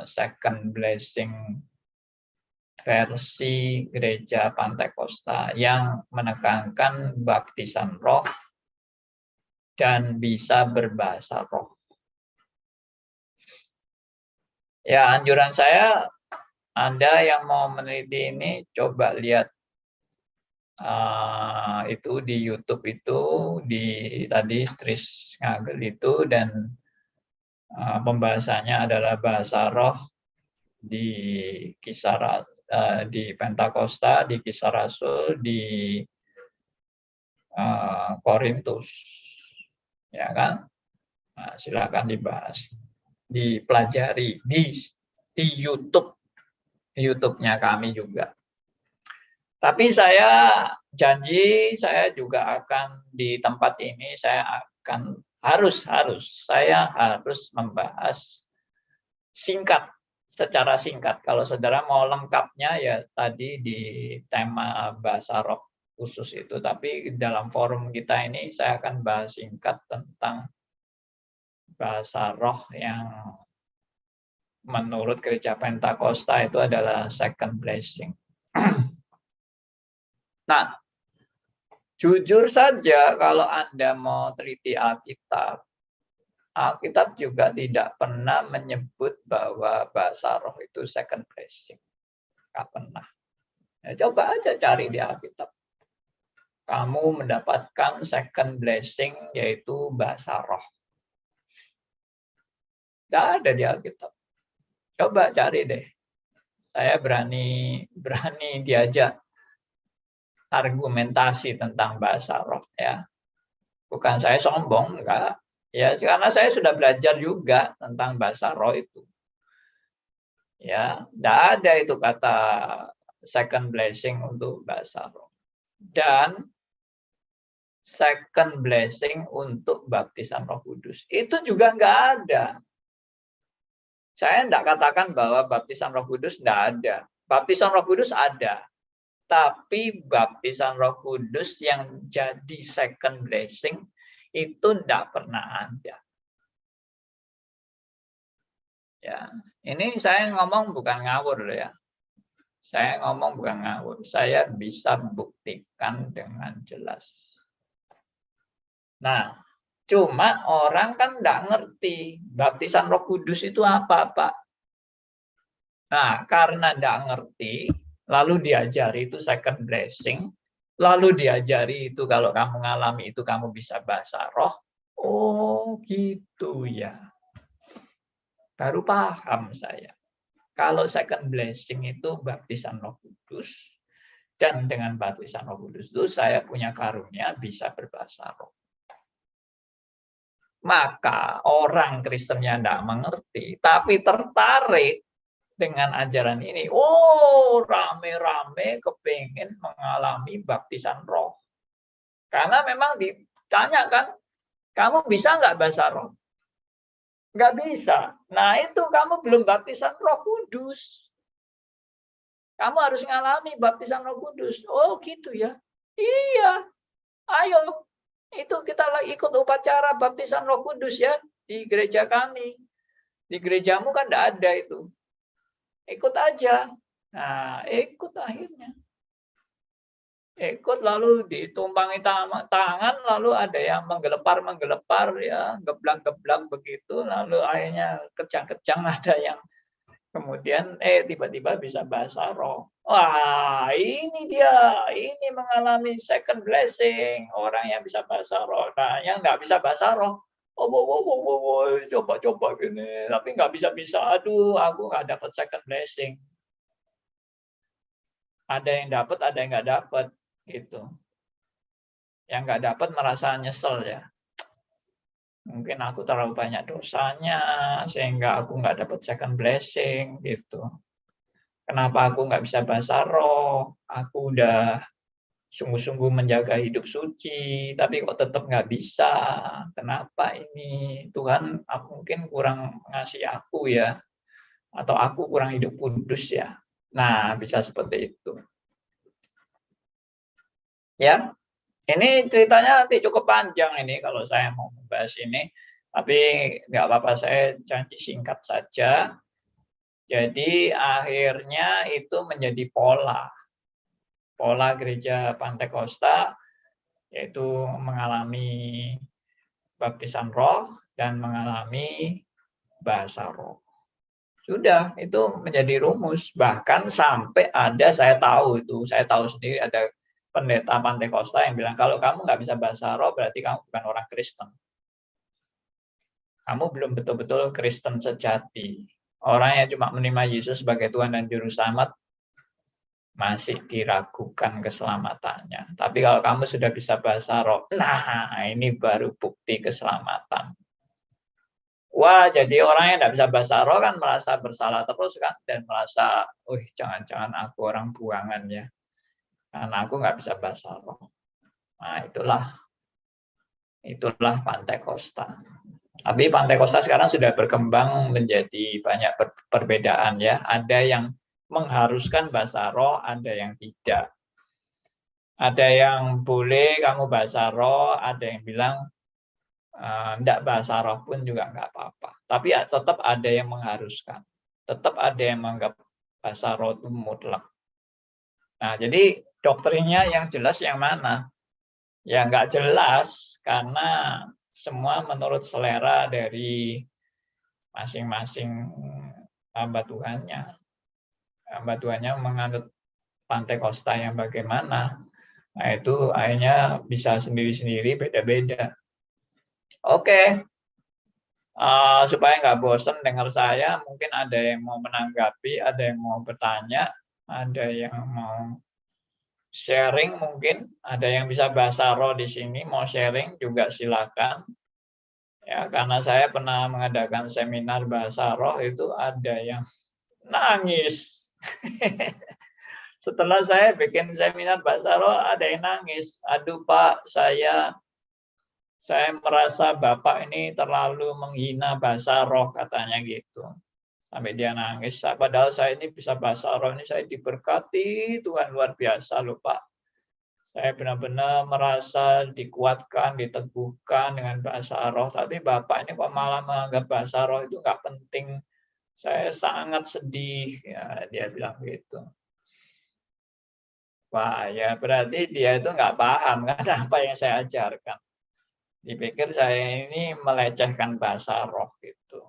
[SPEAKER 1] second blessing versi gereja Pantekosta yang menekankan baptisan roh dan bisa berbahasa roh. Ya, anjuran saya, Anda yang mau meneliti ini, coba lihat itu di YouTube itu, tadi Stris Ngagel itu, dan pembahasannya adalah bahasa roh di Kisah di Pentakosta, di Kisah Rasul, di Korintus, ya kan? Nah, silakan dibahas, dipelajari di YouTube-nya kami juga. Tapi saya janji, saya juga akan di tempat ini, saya akan saya harus membahas singkat, secara singkat. Kalau saudara mau lengkapnya ya tadi di tema bahasa roh khusus itu. Tapi dalam forum kita ini saya akan bahas singkat tentang bahasa roh yang menurut gereja Pentakosta itu adalah second blessing. Nah, jujur saja kalau Anda mau teliti Alkitab, Alkitab juga tidak pernah menyebut bahwa bahasa roh itu second blessing. Tidak pernah. Ya, coba aja cari di Alkitab. Kamu mendapatkan second blessing yaitu bahasa roh. Tidak ada di Alkitab. Coba cari deh. Saya berani diajak argumentasi tentang bahasa roh ya. Bukan saya sombong, enggak. Ya, karena saya sudah belajar juga tentang bahasa roh itu. Ya, tidak ada itu kata second blessing untuk bahasa roh. Dan second blessing untuk baptisan Roh Kudus. Itu juga nggak ada. Saya tidak katakan bahwa baptisan Roh Kudus tidak ada. Baptisan Roh Kudus ada. Tapi baptisan Roh Kudus yang jadi second blessing itu tidak pernah ada. Ya, ini saya ngomong bukan ngawur ya. Saya ngomong bukan ngawur. Saya bisa buktikan dengan jelas. Nah, cuma orang kan tidak ngerti baptisan Roh Kudus itu apa, Pak. Nah, karena tidak ngerti, lalu diajari itu second blessing, lalu diajari itu kalau kamu ngalami itu kamu bisa bahasa roh. Oh, gitu ya. Baru paham saya. Kalau second blessing itu baptisan Roh Kudus, dan dengan baptisan Roh Kudus itu saya punya karunia bisa berbahasa roh. Maka orang Kristennya tidak mengerti, tapi tertarik dengan ajaran ini. Oh, rame-rame kepengen mengalami baptisan roh. Karena memang ditanyakan, kamu bisa nggak bahasa roh? Nggak bisa. Nah, itu kamu belum baptisan Roh Kudus. Kamu harus ngalami baptisan Roh Kudus. Oh, gitu ya. Iya. Ayo. Itu kita lagi ikut upacara baptisan Roh Kudus ya di gereja kami. Di gerejamu kan enggak ada itu. Ikut aja. Nah, ikut akhirnya. Ikut lalu ditumpangi tangan, lalu ada yang menggelepar ya, geblang-geblang begitu, lalu akhirnya kejang-kejang ada yang kemudian tiba-tiba bisa bahasa roh. Wah, ini dia, ini mengalami second blessing, orang yang bisa bahasa roh. Nah, yang nggak bisa bahasa roh, coba-coba gini, tapi nggak bisa-bisa. Aduh, aku nggak dapat second blessing. Ada yang dapat, ada yang nggak dapat, gitu. Yang nggak dapat merasa nyesel ya. Mungkin aku terlalu banyak dosanya, sehingga aku nggak dapat second blessing, gitu. Kenapa aku nggak bisa bahasa roh? Aku udah sungguh-sungguh menjaga hidup suci, tapi kok tetap nggak bisa. Kenapa ini? Tuhan mungkin kurang ngasih aku ya, atau aku kurang hidup kudus ya. Nah, bisa seperti itu. Ya, ini ceritanya nanti cukup panjang ini kalau saya mau membahas ini, tapi nggak apa-apa, saya janji singkat saja. Jadi akhirnya itu menjadi pola gereja Pantekosta, yaitu mengalami baptisan roh dan mengalami bahasa roh. Sudah, itu menjadi rumus. Bahkan sampai ada, saya tahu sendiri ada pendeta Pantekosta yang bilang, kalau kamu nggak bisa bahasa roh, berarti kamu bukan orang Kristen. Kamu belum betul-betul Kristen sejati. Orang yang cuma menerima Yesus sebagai Tuhan dan Juru Selamat, masih diragukan keselamatannya. Tapi kalau kamu sudah bisa bahasa roh, nah ini baru bukti keselamatan. Wah, jadi orang yang tidak bisa bahasa roh kan merasa bersalah terus kan, dan merasa, jangan-jangan aku orang buangan ya, karena aku nggak bisa bahasa roh. Nah, itulah Pantekosta. Tapi Pantekosta sekarang sudah berkembang menjadi banyak perbedaan ya. Ada yang mengharuskan bahasa roh, ada yang tidak. Ada yang boleh kamu bahasa roh, ada yang bilang enggak, bahasa roh pun juga enggak apa-apa. Tapi tetap ada yang mengharuskan. Tetap ada yang menganggap bahasa roh itu mutlak. Nah, jadi doktrinnya yang jelas yang mana? Ya enggak jelas, karena semua menurut selera dari masing-masing hamba Tuhannya. Hamba Tuhannya menganut Pantekosta yang bagaimana. Nah, itu akhirnya bisa sendiri-sendiri, beda-beda. Oke. Supaya nggak bosan dengar saya, mungkin ada yang mau menanggapi, ada yang mau bertanya, ada yang mau sharing mungkin, ada yang bisa bahasa roh di sini, mau sharing juga silakan. Ya, karena saya pernah mengadakan seminar bahasa roh, itu ada yang nangis. Setelah saya bikin seminar bahasa roh, ada yang nangis. Aduh Pak, saya merasa Bapak ini terlalu menghina bahasa roh, katanya gitu. Sampai dia nangis. Padahal saya ini bisa bahasa roh, ini saya diberkati Tuhan luar biasa loh Pak. Saya benar-benar merasa dikuatkan, diteguhkan dengan bahasa roh. Tapi Bapak ini kok malah menganggap bahasa roh itu nggak penting. Saya sangat sedih, ya, dia bilang gitu. Wah, ya berarti dia itu nggak paham kan apa yang saya ajarkan. Dipikir saya ini melecehkan bahasa roh gitu.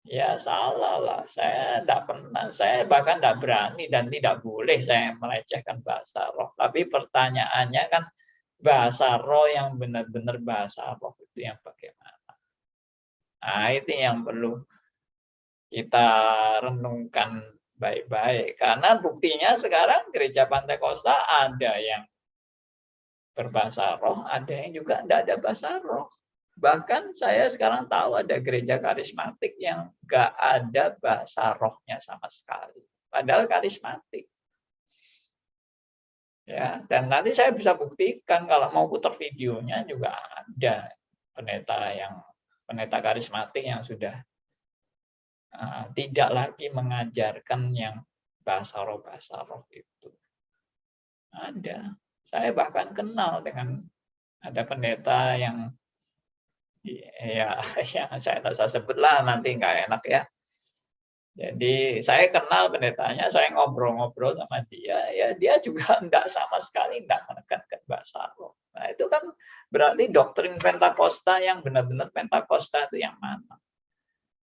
[SPEAKER 1] Ya salah lah, saya tidak pernah, saya bahkan tidak berani dan tidak boleh saya melecehkan bahasa roh. Tapi pertanyaannya kan bahasa roh yang benar-benar bahasa roh itu yang bagaimana? Nah, itu yang perlu kita renungkan baik-baik. Karena buktinya sekarang gereja Pantai Kosta ada yang berbahasa roh, ada yang juga tidak ada bahasa roh. Bahkan saya sekarang tahu ada gereja karismatik yang nggak ada bahasa rohnya sama sekali. Padahal karismatik. Ya, dan nanti saya bisa buktikan kalau mau putar videonya juga ada pendeta karismatik yang sudah tidak lagi mengajarkan yang bahasa roh itu. Ada. Saya bahkan kenal dengan ada pendeta yang ya, yang saya tak usah sebut lah, nanti nggak enak ya. Jadi saya kenal pendetanya, saya ngobrol-ngobrol sama dia, ya dia juga enggak sama sekali enggak menekankan bahasa roh. Nah itu kan berarti doktrin Pentakosta yang benar-benar Pentakosta itu yang mana?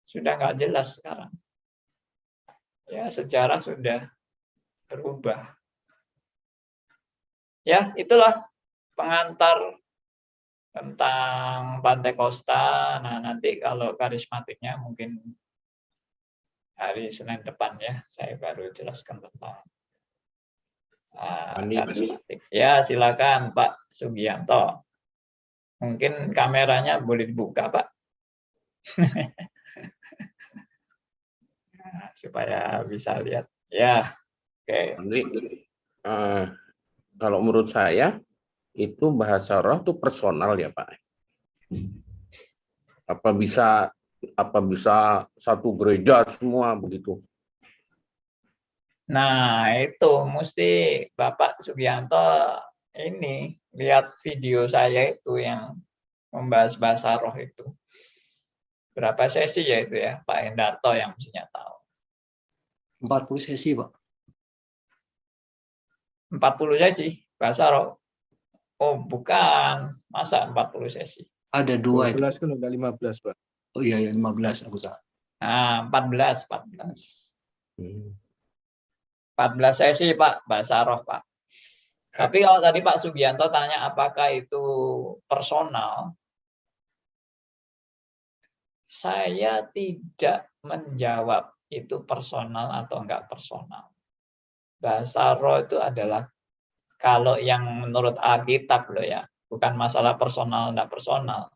[SPEAKER 1] Sudah nggak jelas sekarang. Ya sejarah sudah berubah. Ya itulah pengantar tentang Pantai Kosta. Nah nanti kalau karismatiknya mungkin hari Senin depan ya, saya baru jelaskan tentang karismatik. Ya, silakan Pak Sugianto. Mungkin kameranya boleh dibuka, Pak. Nah, supaya bisa lihat. Ya, oke.
[SPEAKER 2] Andri, kalau menurut saya itu bahasa roh itu personal ya Pak. Apa bisa satu gereja semua begitu?
[SPEAKER 1] Nah, itu mesti Bapak Sugianto ini lihat video saya itu yang membahas bahasa roh itu. Berapa sesi ya itu ya, Pak Hendarto yang mestinya tahu.
[SPEAKER 3] 40 sesi, Pak.
[SPEAKER 1] 40 sesi bahasa roh. Oh, bukan. Masa 40 sesi?
[SPEAKER 3] Ada 2 itu.
[SPEAKER 4] 12 kan udah 15, Pak.
[SPEAKER 3] Oh iya, 15 aku salah.
[SPEAKER 1] Nah, 14. 14 sesi, Pak, bahasa roh, Pak. Tapi kalau tadi Pak Sugianto tanya apakah itu personal, saya tidak menjawab itu personal atau enggak personal. Bahasa roh itu adalah kalau yang menurut Alkitab loh ya, bukan masalah personal enggak personal.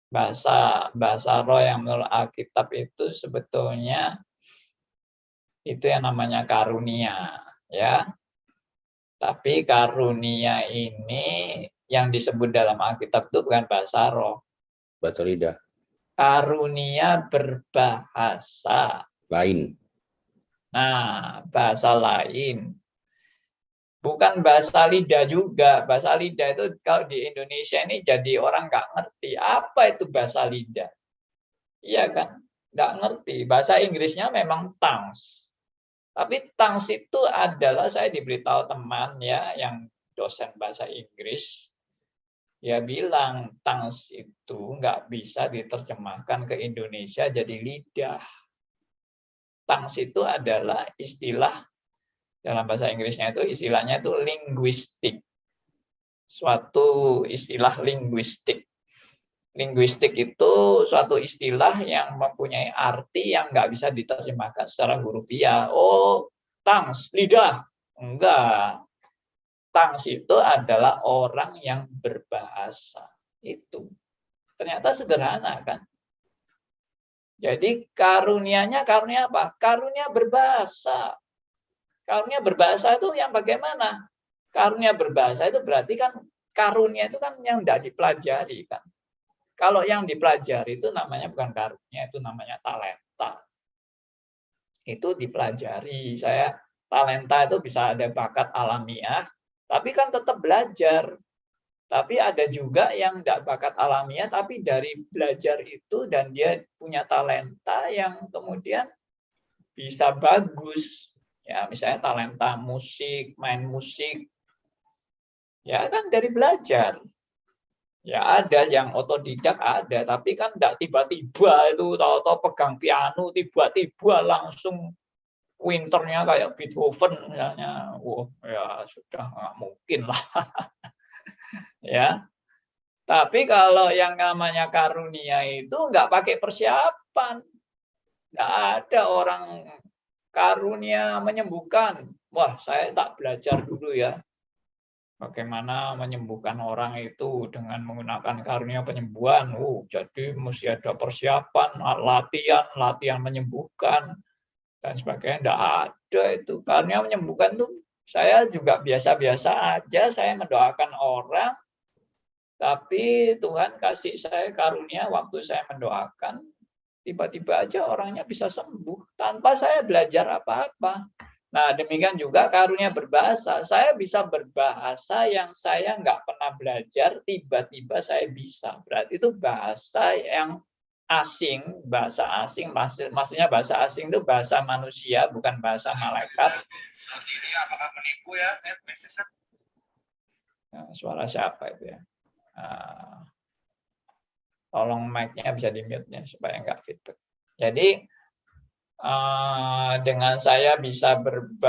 [SPEAKER 1] Bahasa roh yang menurut Alkitab itu sebetulnya itu yang namanya karunia, ya. Tapi karunia ini yang disebut dalam Alkitab itu bukan bahasa roh.
[SPEAKER 2] Bahasa lidah.
[SPEAKER 1] Karunia berbahasa
[SPEAKER 2] Lain.
[SPEAKER 1] Nah, bahasa lain. Bukan bahasa lidah juga. Bahasa lidah itu kalau di Indonesia ini jadi orang nggak ngerti. Apa itu bahasa lidah? Iya kan? Nggak ngerti. Bahasa Inggrisnya memang tongues. Tapi tongues itu adalah, saya diberitahu teman ya, yang dosen bahasa Inggris, dia bilang tongues itu nggak bisa diterjemahkan ke Indonesia jadi lidah. Tongues itu adalah istilah dalam bahasa Inggrisnya itu istilahnya itu linguistik. Suatu istilah linguistik. Linguistik itu suatu istilah yang mempunyai arti yang nggak bisa diterjemahkan secara hurufiah. Oh, tongues, lidah. Enggak. Tongues itu adalah orang yang berbahasa. Itu. Ternyata sederhana kan. Jadi karunianya karunia apa? Karunia berbahasa. Karunia berbahasa itu yang bagaimana? Karunia berbahasa itu berarti kan karunia itu kan yang tidak dipelajari kan. Kalau yang dipelajari itu namanya bukan karunia, itu namanya talenta. Itu dipelajari. Saya talenta itu bisa ada bakat alamiah, tapi kan tetap belajar. Tapi ada juga yang tidak bakat alamiah, tapi dari belajar itu dan dia punya talenta yang kemudian bisa bagus. Ya, misalnya talenta musik, main musik. Ya kan dari belajar. Ya ada yang otodidak ada, tapi kan tidak tiba-tiba itu tahu-tahu pegang piano tiba-tiba langsung winternya kayak Beethoven misalnya. Wah, ya sudah nggak mungkin lah. Ya. Tapi kalau yang namanya karunia itu nggak pakai persiapan. Nggak ada orang karunia menyembuhkan. Wah, saya tak belajar dulu ya. Bagaimana menyembuhkan orang itu dengan menggunakan karunia penyembuhan. Jadi mesti ada persiapan, latihan menyembuhkan, dan sebagainya. Nggak ada itu. Karunia menyembuhkan itu saya juga biasa-biasa aja. Saya mendoakan orang, tapi Tuhan kasih saya karunia waktu saya mendoakan, tiba-tiba aja orangnya bisa sembuh tanpa saya belajar apa-apa. Nah, demikian juga karunia berbahasa. Saya bisa berbahasa yang saya nggak pernah belajar, tiba-tiba saya bisa. Berarti itu bahasa yang asing, maksudnya bahasa asing itu bahasa manusia, bukan bahasa malaikat.
[SPEAKER 4] Ini apakah menipu ya?
[SPEAKER 1] Nah, suara siapa itu ya? Tolong mic-nya bisa di-mute-nya supaya nggak feedback. Jadi dengan saya bisa berbahasa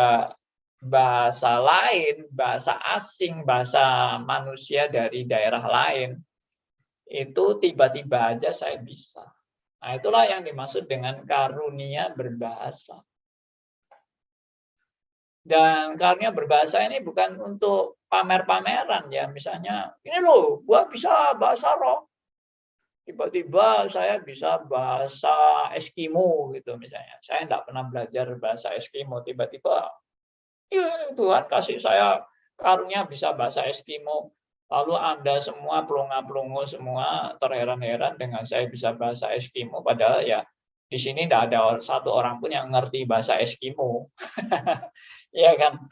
[SPEAKER 1] lain, bahasa asing, bahasa manusia dari daerah lain, itu tiba-tiba aja saya bisa. Nah, itulah yang dimaksud dengan karunia berbahasa. Dan karunia berbahasa ini bukan untuk pamer-pameran ya, misalnya ini loh, gua bisa bahasa roh. Tiba-tiba saya bisa bahasa Eskimo gitu misalnya. Saya tidak pernah belajar bahasa Eskimo, tiba-tiba ya, Tuhan kasih saya karunia bisa bahasa Eskimo. Lalu Anda semua pelongo-pelongo semua terheran-heran dengan saya bisa bahasa Eskimo, padahal ya di sini tidak ada satu orang pun yang ngerti bahasa Eskimo. Iya kan?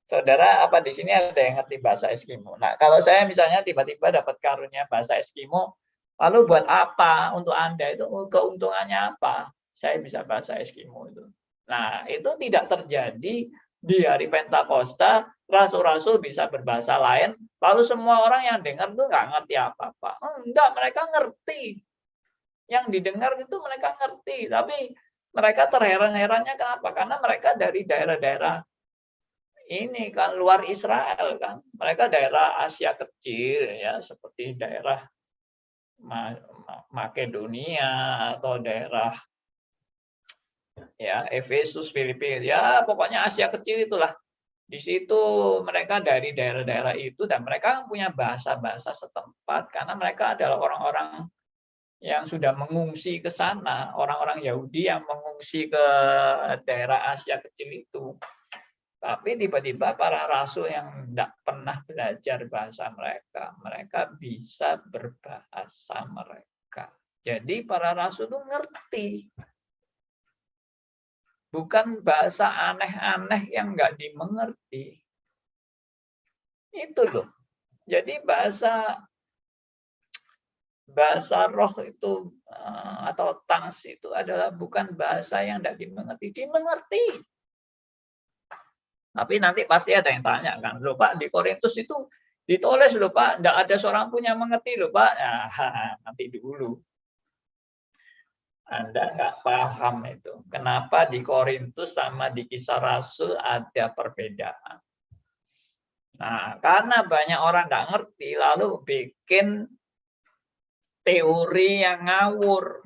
[SPEAKER 1] Saudara, apa di sini ada yang ngerti bahasa Eskimo? Nah, kalau saya misalnya tiba-tiba dapat karunia bahasa Eskimo, lalu buat apa untuk Anda itu keuntungannya apa? Saya bisa bahasa Eskimo itu. Nah, itu tidak terjadi di hari Pentakosta, rasul-rasul bisa berbahasa lain, lalu semua orang yang dengar itu nggak ngerti apa-apa. Enggak, mereka ngerti. Yang didengar itu mereka ngerti, tapi mereka terheran-herannya kenapa? Karena mereka dari daerah-daerah ini kan luar Israel kan. Mereka daerah Asia kecil ya, seperti daerah Makedonia atau daerah ya Efesus, Filipina, ya pokoknya Asia kecil itulah. Di situ mereka dari daerah-daerah itu dan mereka punya bahasa-bahasa setempat karena mereka adalah orang-orang yang sudah mengungsi ke sana, orang-orang Yahudi yang mengungsi ke daerah Asia kecil itu. Tapi tiba-tiba para rasul yang tidak pernah belajar bahasa mereka, mereka bisa berbahasa mereka. Jadi para rasul itu ngerti. Bukan bahasa aneh-aneh yang nggak dimengerti. Itu loh. Jadi bahasa roh itu atau tangs itu adalah bukan bahasa yang tidak dimengerti. Dimengerti. Tapi nanti pasti ada yang tanya kan, loh Pak, di Korintus itu ditulis loh Pak, tidak ada seorang pun yang mengerti loh Pak. Nah, nanti dulu. Anda nggak paham itu. Kenapa di Korintus sama di Kisah Rasul ada perbedaan. Nah, karena banyak orang nggak ngerti, lalu bikin teori yang ngawur.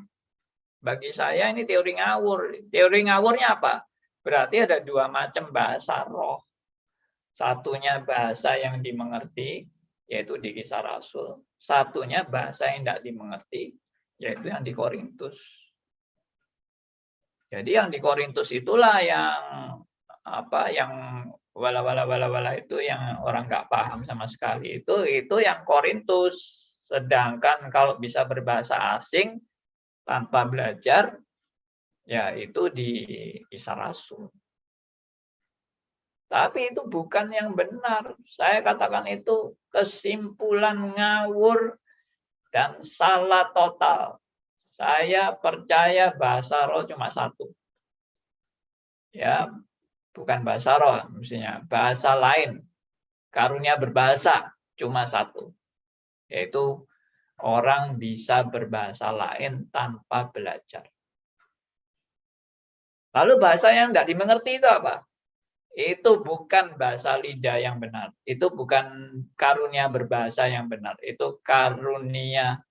[SPEAKER 1] Bagi saya ini teori ngawur. Teori ngawurnya apa? Berarti ada dua macam bahasa roh. Satunya bahasa yang dimengerti, yaitu di Kisah Rasul. Satunya bahasa yang tidak dimengerti, yaitu yang di Korintus. Jadi yang di Korintus itulah yang apa yang wala itu yang orang nggak paham sama sekali. Itu yang Korintus. Sedangkan kalau bisa berbahasa asing tanpa belajar, ya itu di Kisah Rasul. Tapi itu bukan yang benar. Saya katakan itu kesimpulan ngawur dan salah total. Saya percaya bahasa roh cuma satu. Ya, bukan bahasa roh, mestinya bahasa lain. Karunia berbahasa cuma satu. Yaitu orang bisa berbahasa lain tanpa belajar. Lalu bahasa yang tidak dimengerti itu apa? Itu bukan bahasa lidah yang benar. Itu bukan karunia berbahasa yang benar. Itu karunia,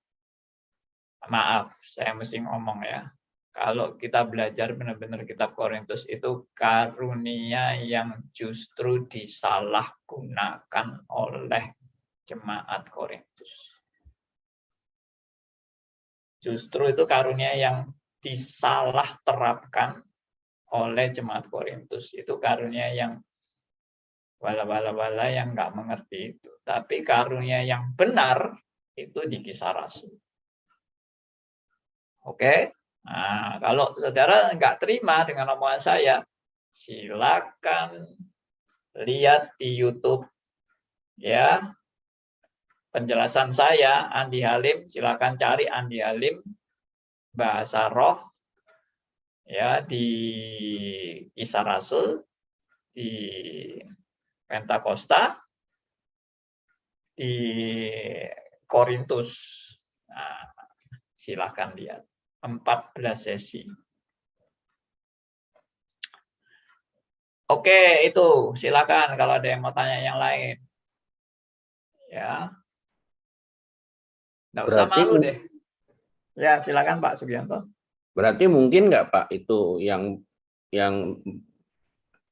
[SPEAKER 1] maaf, saya mesti ngomong ya. Kalau kita belajar benar-benar kitab Korintus, itu karunia yang justru disalahgunakan oleh jemaat Korintus. Justru itu karunia yang disalah terapkan oleh jemaat Korintus. Itu karunia yang wala yang nggak mengerti itu. Tapi karunia yang benar itu di Kisah Rasul. Oke? Nah, kalau saudara nggak terima dengan omongan saya, silakan lihat di YouTube ya. Penjelasan saya, Andi Halim, silakan cari Andi Halim bahasa roh ya di Kisah Rasul, di Pentakosta, di Korintus. Nah, silakan lihat 14 sesi. Oke, itu silakan kalau ada yang mau tanya yang lain. Ya. Nggak usah malu deh. Ya, silakan Pak Sugianto.
[SPEAKER 2] Berarti mungkin nggak Pak itu yang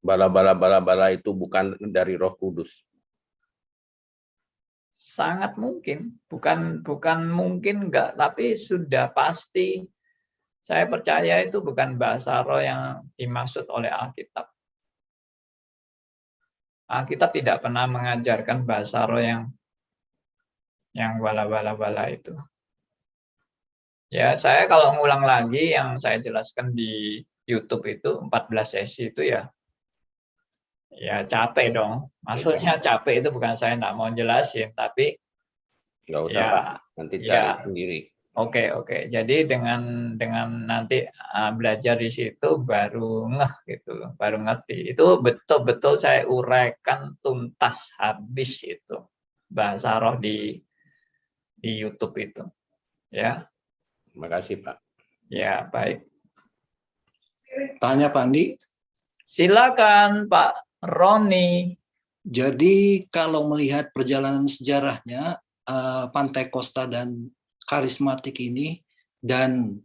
[SPEAKER 2] bala itu bukan dari Roh Kudus?
[SPEAKER 1] Sangat mungkin, bukan mungkin enggak, tapi sudah pasti. Saya percaya itu bukan bahasa roh yang dimaksud oleh Alkitab. Alkitab tidak pernah mengajarkan bahasa roh yang wala itu. Ya, saya kalau ngulang lagi yang saya jelaskan di YouTube itu 14 sesi itu ya capek dong. Maksudnya capek itu bukan saya enggak mau jelasin, tapi
[SPEAKER 2] Nggak usah
[SPEAKER 1] ya,
[SPEAKER 2] Pak, nanti cari sendiri.
[SPEAKER 1] Oke. Jadi dengan nanti belajar di situ baru ngeh gitu loh, baru ngerti. Itu betul-betul saya uraikan tuntas habis itu bahasa roh di YouTube itu. Ya.
[SPEAKER 2] Terima kasih Pak.
[SPEAKER 1] Ya, baik.
[SPEAKER 3] Tanya Pak Andi.
[SPEAKER 1] Silakan Pak Roni.
[SPEAKER 3] Jadi kalau melihat perjalanan sejarahnya Pantekosta dan karismatik ini dan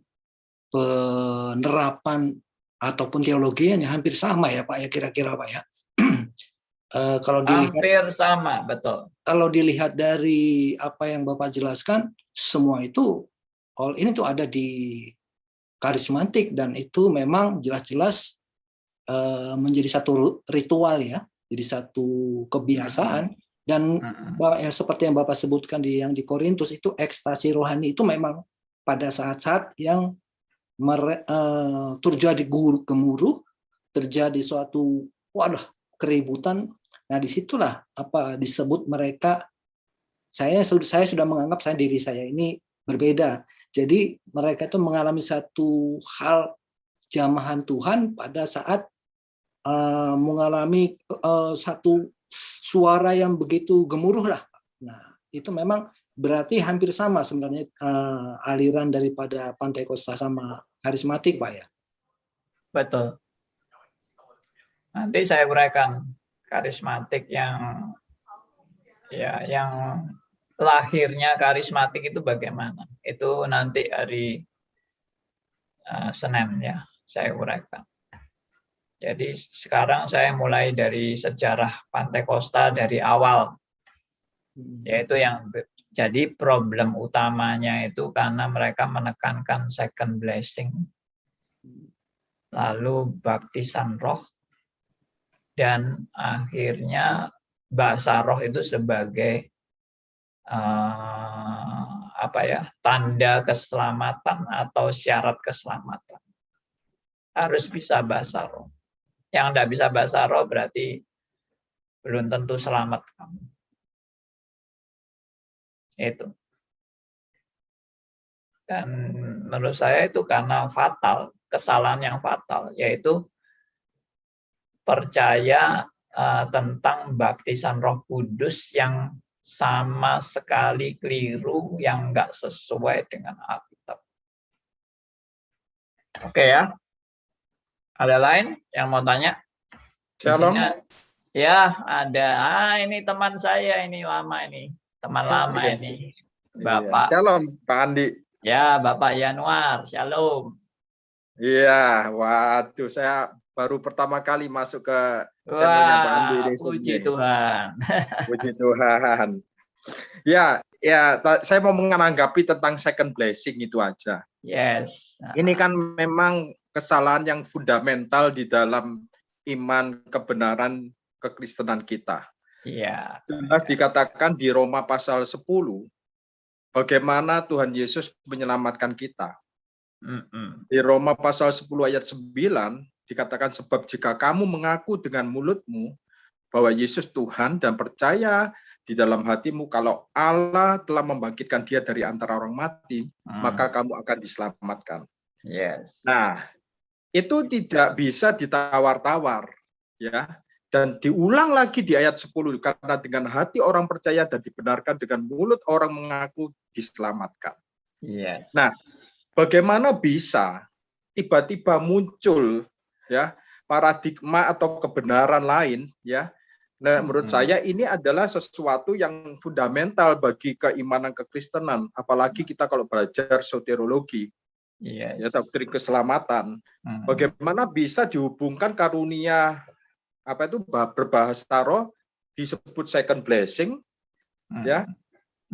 [SPEAKER 3] penerapan ataupun teologianya hampir sama ya Pak ya kira-kira Pak ya. Kalau dilihat
[SPEAKER 1] Hampir sama, betul.
[SPEAKER 3] Kalau dilihat dari apa yang Bapak jelaskan, semua itu ini tuh ada di karismatik dan itu memang jelas-jelas menjadi satu ritual ya, jadi satu kebiasaan. Dan seperti yang Bapak sebutkan yang di Korintus itu ekstasi rohani itu memang pada saat-saat yang terjadi gemuruh, terjadi suatu keributan. Nah disitulah apa disebut mereka. Saya sudah menganggap diri saya ini berbeda. Jadi mereka itu mengalami satu hal jamahan Tuhan pada saat mengalami satu suara yang begitu gemuruh lah. Nah, itu memang berarti hampir sama sebenarnya aliran daripada Pantekosta sama karismatik, Pak ya.
[SPEAKER 1] Betul. Nanti saya uraikan karismatik yang lahirnya karismatik itu bagaimana. Itu nanti hari Senin ya, saya uraikan. Jadi sekarang saya mulai dari sejarah Pantekosta dari awal, yaitu yang jadi problem utamanya itu karena mereka menekankan second blessing, lalu baptisan roh, dan akhirnya bahasa roh itu sebagai tanda keselamatan atau syarat keselamatan. Harus bisa bahasa roh. Yang tidak bisa bahasa roh berarti belum tentu selamat kamu. Itu. Dan menurut saya itu karena fatal, kesalahan yang fatal, yaitu percaya tentang baptisan Roh Kudus yang sama sekali keliru, yang enggak sesuai dengan Alkitab. Oke ya. Ada lain yang mau tanya?
[SPEAKER 5] Shalom.
[SPEAKER 1] Ya, ada. Ini teman saya, ini lama ini. Teman lama ini. Bapak.
[SPEAKER 5] Shalom, Pak Andi.
[SPEAKER 1] Ya, Bapak Yanuar. Shalom.
[SPEAKER 5] Iya, waduh, saya baru pertama kali masuk ke channelnya Pak Andi.
[SPEAKER 1] Puji Tuhan.
[SPEAKER 5] Puji Tuhan. Ya, saya mau menanggapi tentang second blessing itu aja.
[SPEAKER 1] Yes.
[SPEAKER 5] Ini kan memang kesalahan yang fundamental di dalam iman kebenaran kekristenan kita.
[SPEAKER 1] Iya.
[SPEAKER 5] Jelas dikatakan di Roma pasal 10, bagaimana Tuhan Yesus menyelamatkan kita. Di Roma pasal 10 ayat 9, dikatakan sebab jika kamu mengaku dengan mulutmu bahwa Yesus Tuhan dan percaya di dalam hatimu kalau Allah telah membangkitkan dia dari antara orang mati, maka kamu akan diselamatkan.
[SPEAKER 1] Yes.
[SPEAKER 5] Nah, itu tidak bisa ditawar-tawar, ya. Dan diulang lagi di ayat 10, karena dengan hati orang percaya dan dibenarkan, dengan mulut orang mengaku diselamatkan.
[SPEAKER 1] Yes.
[SPEAKER 5] Nah, bagaimana bisa tiba-tiba muncul ya paradigma atau kebenaran lain ya? Nah, menurut saya ini adalah sesuatu yang fundamental bagi keimanan kekristenan, apalagi kita kalau belajar soteriologi.
[SPEAKER 1] Yes.
[SPEAKER 5] Ya, doktrin keselamatan. Bagaimana bisa dihubungkan karunia berbahasa roh disebut second blessing ya,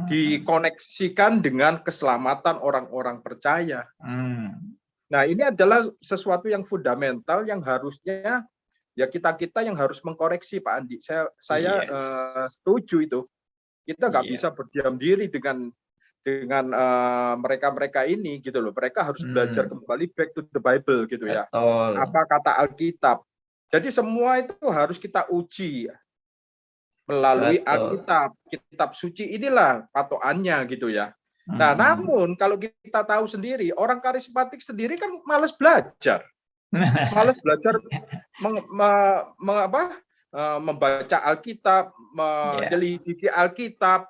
[SPEAKER 5] dikoneksikan dengan keselamatan orang-orang percaya. Nah, ini adalah sesuatu yang fundamental yang harusnya ya kita yang harus mengkoreksi, Pak Andi. Saya setuju itu. Kita nggak bisa berdiam diri dengan mereka-mereka ini gitu loh. Mereka harus belajar kembali back to the Bible gitu ya.
[SPEAKER 1] Betul.
[SPEAKER 5] Apa kata Alkitab. Jadi semua itu harus kita uji melalui Alkitab, kitab suci inilah patokannya gitu ya. Nah, namun kalau kita tahu sendiri, orang karismatik sendiri kan malas belajar. Malas belajar membaca Alkitab, menyelidiki Alkitab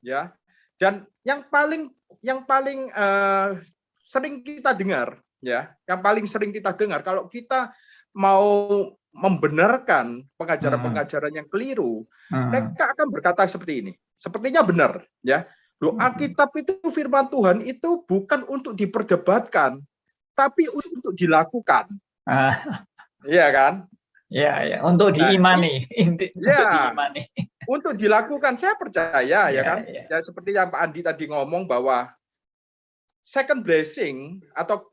[SPEAKER 5] ya. Dan yang paling sering kita dengar ya, yang paling sering kita dengar kalau kita mau membenarkan pengajaran-pengajaran yang keliru, mereka akan berkata seperti ini. Sepertinya benar, ya. Alkitab itu firman Tuhan itu bukan untuk diperdebatkan, tapi untuk dilakukan. Iya kan?
[SPEAKER 1] Ya, untuk diimani.
[SPEAKER 5] Ya, untuk dilakukan. Saya percaya, ya kan? Ya, seperti yang Pak Andi tadi ngomong bahwa second blessing atau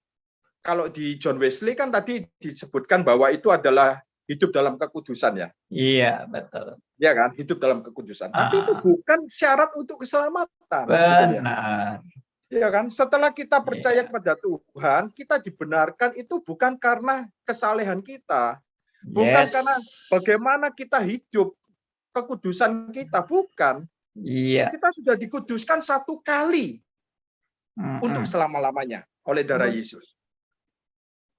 [SPEAKER 5] kalau di John Wesley kan tadi disebutkan bahwa itu adalah hidup dalam kekudusan ya.
[SPEAKER 1] Iya, betul.
[SPEAKER 5] Ya kan, hidup dalam kekudusan. Tapi itu bukan syarat untuk keselamatan.
[SPEAKER 1] Benar.
[SPEAKER 5] Gitu ya kan, setelah kita percaya kepada Tuhan, kita dibenarkan itu bukan karena kesalehan kita. Bukan karena bagaimana kita hidup, kekudusan kita, bukan.
[SPEAKER 1] Iya.
[SPEAKER 5] Kita sudah dikuduskan satu kali untuk selama-lamanya oleh darah Yesus.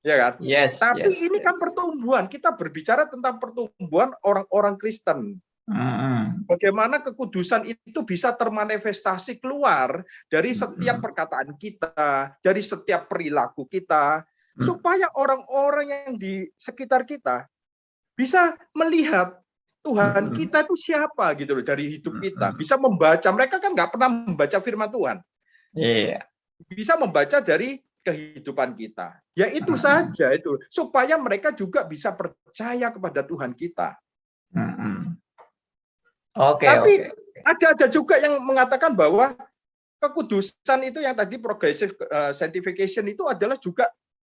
[SPEAKER 5] Ya kan? Tapi ini kan pertumbuhan. Kita berbicara tentang pertumbuhan orang-orang Kristen. Bagaimana kekudusan itu bisa termanifestasi keluar dari setiap perkataan kita, dari setiap perilaku kita, supaya orang-orang yang di sekitar kita bisa melihat Tuhan kita itu siapa gitu loh dari hidup kita. Bisa membaca. Mereka kan nggak pernah membaca firman Tuhan.
[SPEAKER 1] Iya.
[SPEAKER 5] Bisa membaca dari kehidupan kita. Ya itu saja itu. Supaya mereka juga bisa percaya kepada Tuhan kita. Tapi ada juga yang mengatakan bahwa kekudusan itu yang tadi progressive sanctification itu adalah juga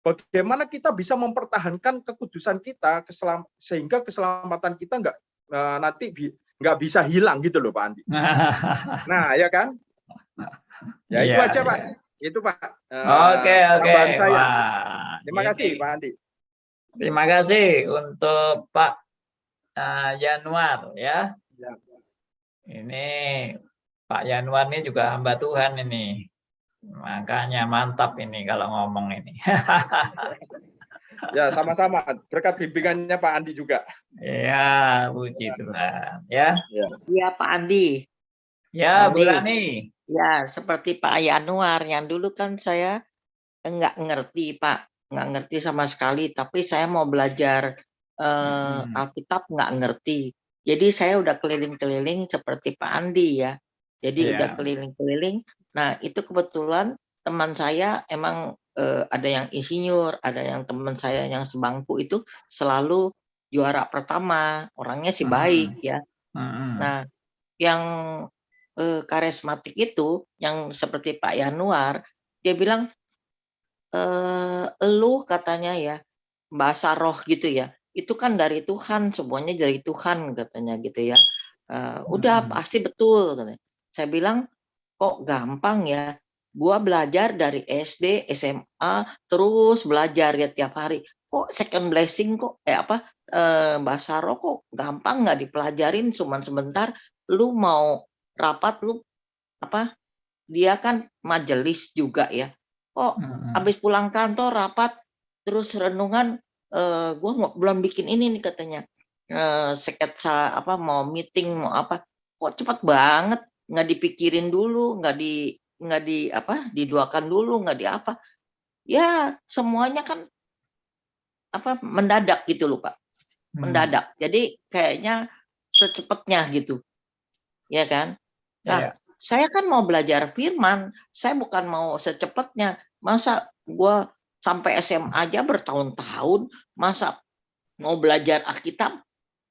[SPEAKER 5] bagaimana kita bisa mempertahankan kekudusan kita sehingga keselamatan kita nanti nggak bisa hilang gitu loh Pak Andi. Nah, ya kan? Ya itu aja Pak. Itu Pak.
[SPEAKER 1] Oke.
[SPEAKER 5] Tambahan saya.
[SPEAKER 1] Wah,
[SPEAKER 5] Terima kasih Pak Andi.
[SPEAKER 1] Terima kasih untuk Pak Yanuar ya. Ini Pak Yanuar ini juga hamba Tuhan ini. Makanya mantap ini kalau ngomong ini.
[SPEAKER 5] Ya, sama-sama. Berkat bimbingannya Pak Andi juga.
[SPEAKER 1] Ya, puji Tuhan. Ya.
[SPEAKER 6] Ya, Pak Andi.
[SPEAKER 1] Ya, Bu Rani.
[SPEAKER 6] Ya, seperti Pak Yanuar yang dulu kan saya nggak ngerti, Pak. Nggak ngerti sama sekali. Tapi saya mau belajar Alkitab nggak ngerti. Jadi saya udah keliling-keliling seperti Pak Andi ya. Jadi udah keliling-keliling. Nah, itu kebetulan teman saya emang ada yang insinyur, ada yang teman saya yang sebangku itu selalu juara pertama, orangnya sih baik ya. Nah, yang karismatik itu, yang seperti Pak Yanuar, dia bilang, lu katanya ya, bahasa roh gitu ya, itu kan dari Tuhan, semuanya dari Tuhan katanya gitu ya. Udah pasti betul katanya. Saya bilang, kok gampang ya, gua belajar dari SD, SMA, terus belajar ya tiap hari. Kok second blessing kok bahasa roh kok gampang nggak dipelajarin cuman sebentar. Lu mau rapat lu dia kan majelis juga ya. Kok habis pulang kantor rapat terus renungan gua belum bikin ini nih katanya. Sketsa mau meeting mau apa. Kok cepat banget, nggak dipikirin dulu, nggak diduakan dulu, nggak di apa. Ya, semuanya kan mendadak gitu loh, Pak. Mendadak. Jadi kayaknya secepatnya gitu. Ya kan? Nah, saya kan mau belajar firman, saya bukan mau secepatnya. Masa gua sampai SMA aja bertahun-tahun, masa mau belajar Alkitab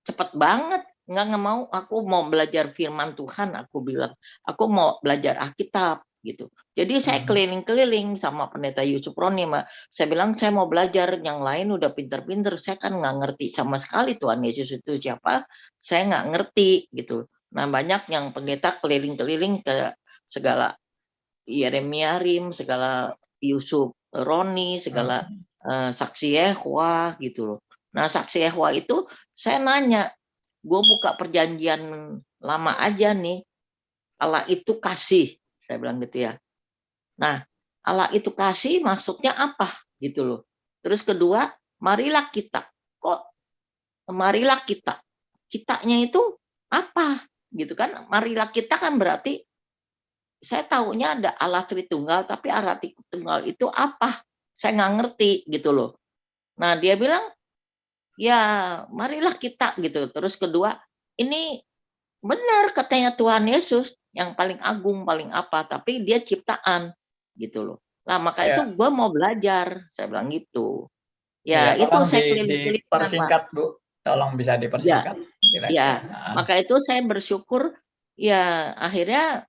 [SPEAKER 6] cepat banget. Nggak mau, aku mau belajar firman Tuhan, aku bilang aku mau belajar Alkitab gitu. Jadi saya keliling-keliling sama pendeta Yusuf Roni, saya bilang saya mau belajar, yang lain udah pinter-pinter, saya kan nggak ngerti sama sekali Tuhan Yesus itu siapa, saya nggak ngerti gitu. Nah, banyak yang pendeta keliling-keliling ke segala Yeremia Rim, segala Yusuf Roni, segala saksi Yehwa gitu loh. Nah, saksi Yehwa itu saya nanya, gue buka perjanjian lama aja nih, Allah itu kasih, saya bilang gitu ya. Nah, Allah itu kasih maksudnya apa gitu loh. Terus kedua, marilah kita. Kok marilah kita? Kitanya itu apa gitu kan? Marilah kita kan berarti saya taunya ada Allah Tritunggal, tapi Allah Tritunggal itu apa? Saya nggak ngerti gitu loh. Nah, dia bilang, ya marilah kita gitu. Terus kedua, ini benar katanya Tuhan Yesus yang paling agung, paling apa, tapi dia ciptaan gitu loh. Nah, maka itu gue mau belajar, saya bilang gitu. Ya, itu saya keliling-keliling.
[SPEAKER 1] Dipersingkat, Bu. Tolong bisa dipersingkat.
[SPEAKER 6] Ya, maka itu saya bersyukur ya akhirnya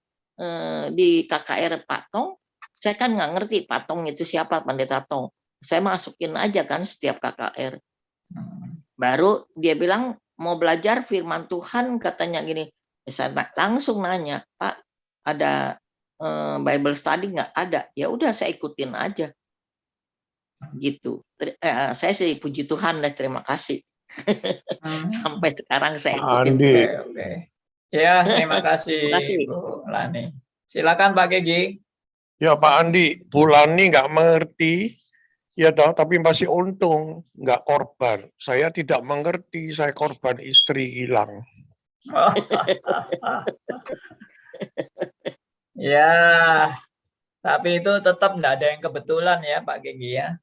[SPEAKER 6] di KKR Pak Tong, saya kan nggak ngerti Pak Tong itu siapa, Pendeta Tong. Saya masukin aja kan setiap KKR. Baru dia bilang mau belajar firman Tuhan, katanya gini. Saya langsung nanya, Pak, ada Bible study nggak? Ada. Ya udah saya ikutin aja. Gitu. Saya sih puji Tuhan deh, terima kasih. Sampai sekarang saya ikutin.
[SPEAKER 1] Oke. Ya, terima kasih Bu Lani. Silakan Pak Gegi.
[SPEAKER 7] Ya Pak Andi, Bu Lani nggak mengerti, ya toh, tapi masih untung nggak korban. Saya tidak mengerti, saya korban istri hilang.
[SPEAKER 1] Ya, tapi itu tetap nggak ada yang kebetulan ya Pak Gegi ya.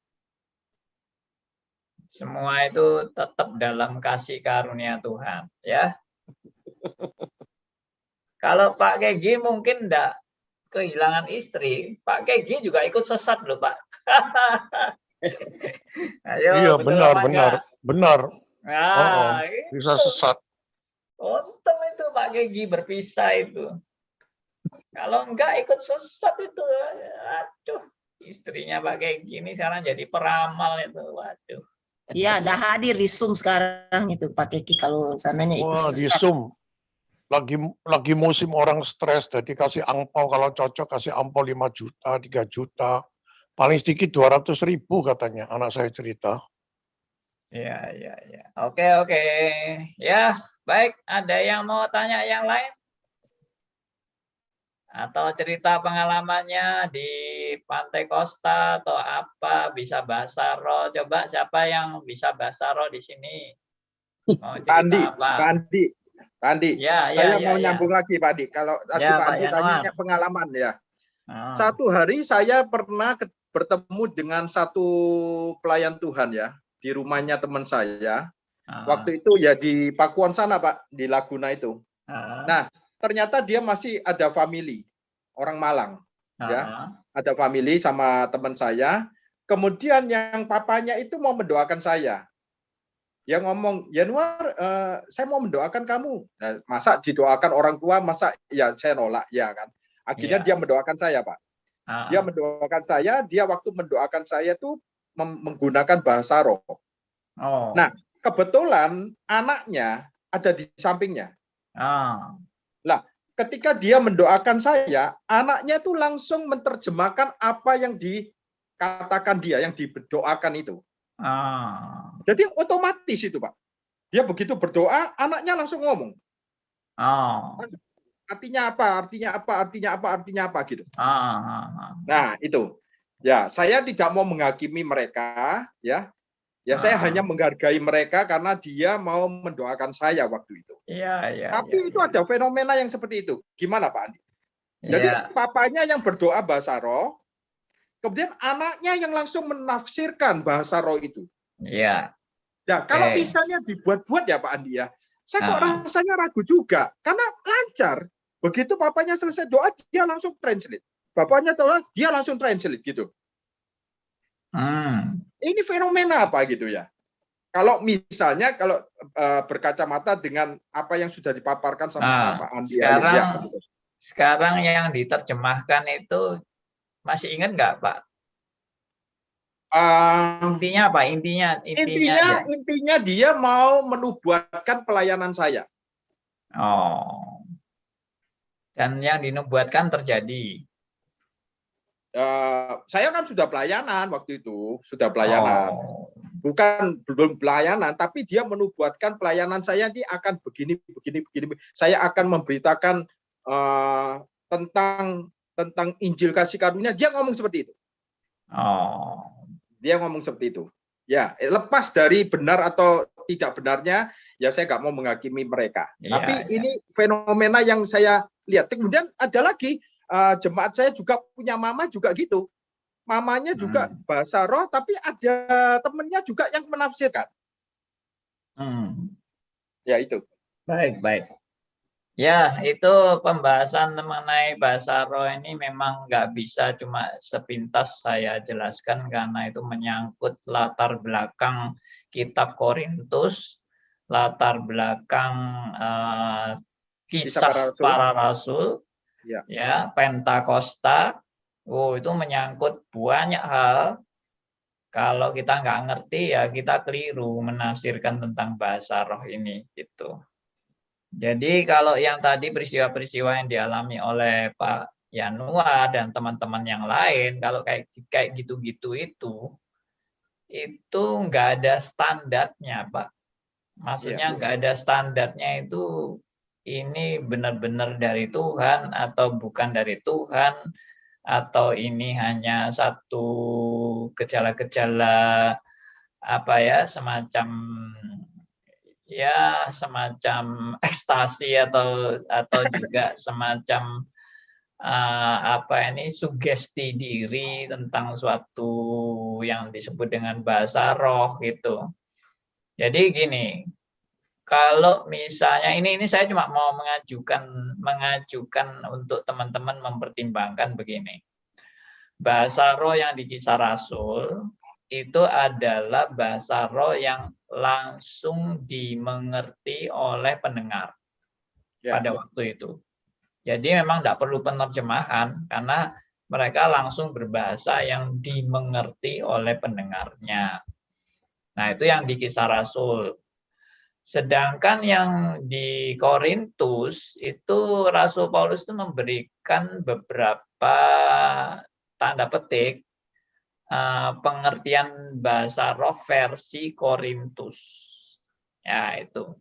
[SPEAKER 1] Semua itu tetap dalam kasih karunia Tuhan ya. Kalau Pak Gegi mungkin enggak kehilangan istri, Pak Gegi juga ikut sesat loh Pak. Ayo,
[SPEAKER 7] iya benar.
[SPEAKER 1] Nah,
[SPEAKER 7] bisa sesat.
[SPEAKER 1] Untung itu Pak Gegi berpisah itu. Kalau enggak ikut sesat itu, aduh. istrinya pakai gini sekarang jadi peramal itu, waduh.
[SPEAKER 8] Iya, ada hadir di Zoom sekarang itu Pak Keki kalau sananya itu
[SPEAKER 7] Wah, di
[SPEAKER 8] sesat.
[SPEAKER 7] Zoom. Lagi musim orang stres, jadi kasih angpau kalau cocok kasih angpau 5 juta, 3 juta. Paling sedikit 200.000 katanya anak saya cerita.
[SPEAKER 1] Ya. Oke. Ya, baik. Ada yang mau tanya yang lain? Atau cerita pengalamannya di Pantai Costa atau apa, bisa bahasa roh. Coba siapa yang bisa bahasa roh di sini? Mau cerita apa?
[SPEAKER 5] Pak Andi, saya mau nyambung lagi Pak Andi. Kalau tadi Pak Andi tanya pengalaman ya. Satu hari saya pernah bertemu dengan satu pelayan Tuhan ya, di rumahnya teman saya. Waktu itu ya di Pakuan sana Pak, di Laguna itu. Nah, ternyata dia masih ada family, orang Malang. Ya, ada family sama teman saya. Kemudian yang papanya itu mau mendoakan saya. Dia ngomong, Yanuar, saya mau mendoakan kamu. Nah, masa didoakan orang tua, masa ya saya nolak, ya kan. Akhirnya dia mendoakan saya, Pak. Dia mendoakan saya, dia waktu mendoakan saya tuh menggunakan bahasa roh. Nah, kebetulan anaknya ada di sampingnya. Lah, ketika dia mendoakan saya, anaknya itu langsung menerjemahkan apa yang dikatakan dia, yang didoakan itu. Jadi otomatis itu Pak. Dia begitu berdoa, anaknya langsung ngomong. Artinya apa? Artinya apa? Artinya apa? Artinya apa gitu. Nah, itu. Ya, saya tidak mau menghakimi mereka, ya. Ya, saya hanya menghargai mereka karena dia mau mendoakan saya waktu itu. Tapi itu ada fenomena yang seperti itu. Gimana Pak Andi? Jadi papanya yang berdoa bahasa roh, kemudian anaknya yang langsung menafsirkan bahasa roh itu. Nah, kalau misalnya dibuat-buat ya Pak Andi ya, saya kok rasanya ragu juga. Karena lancar. Begitu papanya selesai doa, dia langsung translate. Bapaknya doa, dia langsung translate gitu. Ini fenomena apa gitu ya? Kalau misalnya berkacamata dengan apa yang sudah dipaparkan sama Pak Andi.
[SPEAKER 1] Sekarang yang diterjemahkan itu masih ingat nggak Pak? Intinya apa?
[SPEAKER 5] Intinya dia mau menubuatkan pelayanan saya.
[SPEAKER 1] Dan yang dinubuatkan terjadi.
[SPEAKER 5] Saya kan sudah pelayanan waktu itu, sudah pelayanan. Belum pelayanan, tapi dia menubuatkan pelayanan saya ini akan begini. Saya akan memberitakan tentang Injil kasih karunia. Dia ngomong seperti itu. Dia ngomong seperti itu. Ya, lepas dari benar atau tidak benarnya, ya saya nggak mau menghakimi mereka. Tapi ini fenomena yang saya lihat. Kemudian ada lagi. Jemaat saya juga punya mama juga gitu. Mamanya juga bahasa roh, tapi ada temennya juga yang menafsirkan. Ya itu.
[SPEAKER 1] Baik. Ya, itu pembahasan mengenai bahasa roh ini memang nggak bisa cuma sepintas saya jelaskan karena itu menyangkut latar belakang kitab Korintus, latar belakang kisah para rasul. Ya, Pentakosta, itu menyangkut banyak hal. Kalau kita nggak ngerti ya kita keliru menafsirkan tentang bahasa roh ini gitu. Jadi kalau yang tadi peristiwa-peristiwa yang dialami oleh Pak Yanuar dan teman-teman yang lain, kalau kayak gitu-gitu itu nggak ada standarnya Pak. Maksudnya nggak ada standarnya itu. Ini benar-benar dari Tuhan atau bukan dari Tuhan, atau ini hanya satu gejala-gejala semacam ekstasi atau juga semacam sugesti diri tentang suatu yang disebut dengan bahasa roh gitu. Jadi gini. Kalau misalnya ini saya cuma mau mengajukan untuk teman-teman mempertimbangkan begini. Bahasa roh yang di Kisah Rasul itu adalah bahasa roh yang langsung dimengerti oleh pendengar pada waktu itu. Jadi memang tidak perlu penerjemahan karena mereka langsung berbahasa yang dimengerti oleh pendengarnya. Nah, itu yang di Kisah Rasul. Sedangkan yang di Korintus itu Rasul Paulus itu memberikan beberapa tanda petik pengertian bahasa roh versi Korintus. Ya, itu.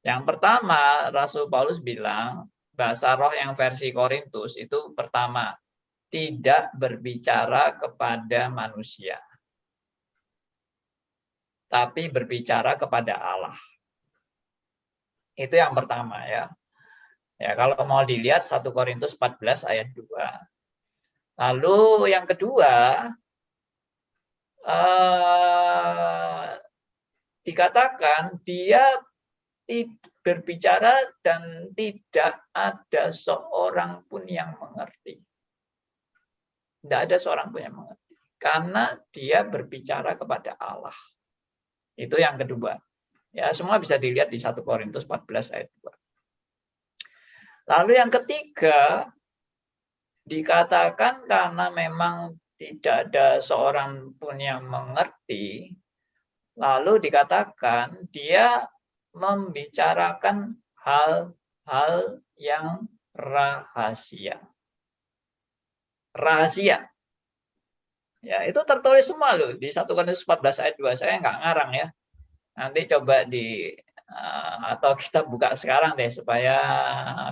[SPEAKER 1] Yang pertama, Rasul Paulus bilang bahasa roh yang versi Korintus itu pertama, tidak berbicara kepada manusia, tapi berbicara kepada Allah. Itu yang pertama ya. Ya, kalau mau dilihat 1 Korintus 14 ayat 2. Lalu yang kedua, dikatakan dia berbicara dan tidak ada seorang pun yang mengerti. Tidak ada seorang pun yang mengerti. Karena dia berbicara kepada Allah. Itu yang kedua. Ya, semua bisa dilihat di 1 Korintus 14 ayat 2. Lalu yang ketiga, dikatakan karena memang tidak ada seorang pun yang mengerti, lalu dikatakan dia membicarakan hal-hal yang rahasia. Rahasia. Ya, itu tertulis semua loh di 1 Korintus 14 ayat 2. Saya nggak ngarang ya. Nanti coba atau kita buka sekarang deh supaya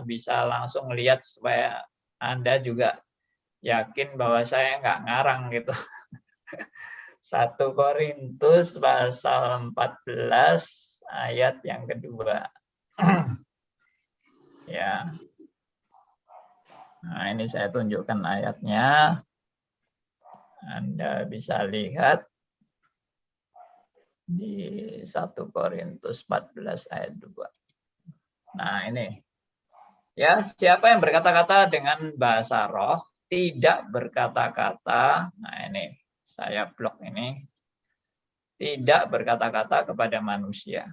[SPEAKER 1] bisa langsung lihat, supaya Anda juga yakin bahwa saya nggak ngarang gitu. 1 Korintus pasal 14 ayat yang kedua. Ya. Nah, ini saya tunjukkan ayatnya. Anda bisa lihat di 1 Korintus 14 ayat 2. Nah, ini. Ya, siapa yang berkata-kata dengan bahasa roh, tidak berkata-kata. Nah, ini saya blok ini. Tidak berkata-kata kepada manusia.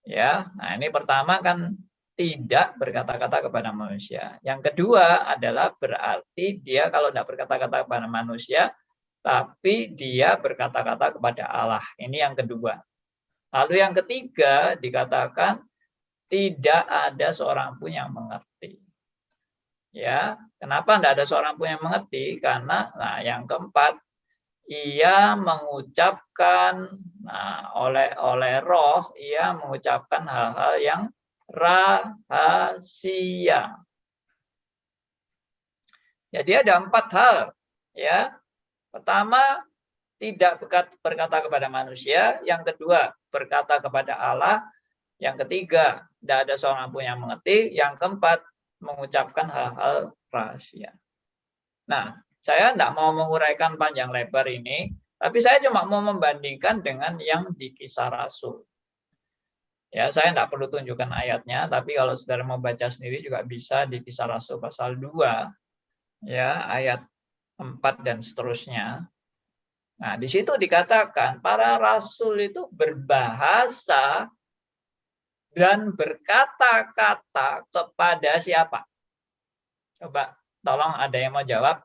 [SPEAKER 1] Ya, nah ini pertama kan tidak berkata-kata kepada manusia. Yang kedua adalah berarti dia kalau tidak berkata-kata kepada manusia, tapi dia berkata-kata kepada Allah. Ini yang kedua. Lalu yang ketiga dikatakan tidak ada seorang pun yang mengerti. Ya, kenapa tidak ada seorang pun yang mengerti? Karena, nah, yang keempat, ia mengucapkan, nah, oleh roh, ia mengucapkan hal-hal yang rahasia. Jadi ada 4 hal, ya. Pertama, tidak berkata kepada manusia. Yang kedua, berkata kepada Allah. Yang ketiga, tidak ada seorang pun yang mengerti. Yang keempat, mengucapkan hal-hal rahasia. Nah, saya tidak mau menguraikan panjang lebar ini, tapi saya cuma mau membandingkan dengan yang di Kisah Rasul. Ya, saya tidak perlu tunjukkan ayatnya, tapi kalau saudara mau baca sendiri juga bisa di Kisah Rasul pasal 2, ya, ayat 4 dan seterusnya. Nah, di situ dikatakan para rasul itu berbahasa dan berkata-kata kepada siapa? Coba tolong ada yang mau jawab.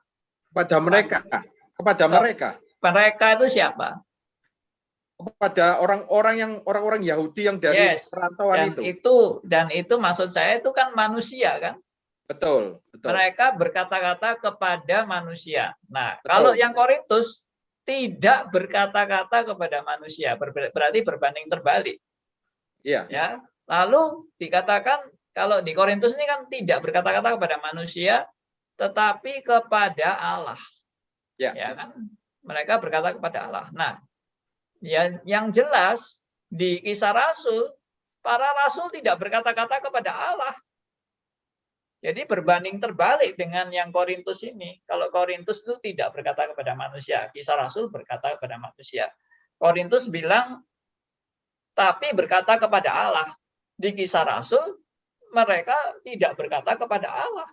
[SPEAKER 5] Kepada mereka. Kepada mereka.
[SPEAKER 1] Mereka itu siapa?
[SPEAKER 5] Kepada orang-orang Yahudi yang dari perantauan itu.
[SPEAKER 1] Dan itu maksud saya itu kan manusia kan?
[SPEAKER 5] Betul, betul.
[SPEAKER 1] Mereka berkata-kata kepada manusia. Nah, betul. Kalau yang Korintus tidak berkata-kata kepada manusia, berarti berbanding terbalik.
[SPEAKER 5] Iya.
[SPEAKER 1] Ya. Lalu dikatakan kalau di Korintus ini kan tidak berkata-kata kepada manusia, tetapi kepada Allah.
[SPEAKER 5] Ya.
[SPEAKER 1] Ya kan? Mereka berkata kepada Allah. Nah, yang jelas di Kisah Rasul, para rasul tidak berkata-kata kepada Allah. Jadi berbanding terbalik dengan yang Korintus ini. Kalau Korintus itu tidak berkata kepada manusia, Kisah Rasul berkata kepada manusia. Korintus bilang, tapi berkata kepada Allah. Di Kisah Rasul, mereka tidak berkata kepada Allah.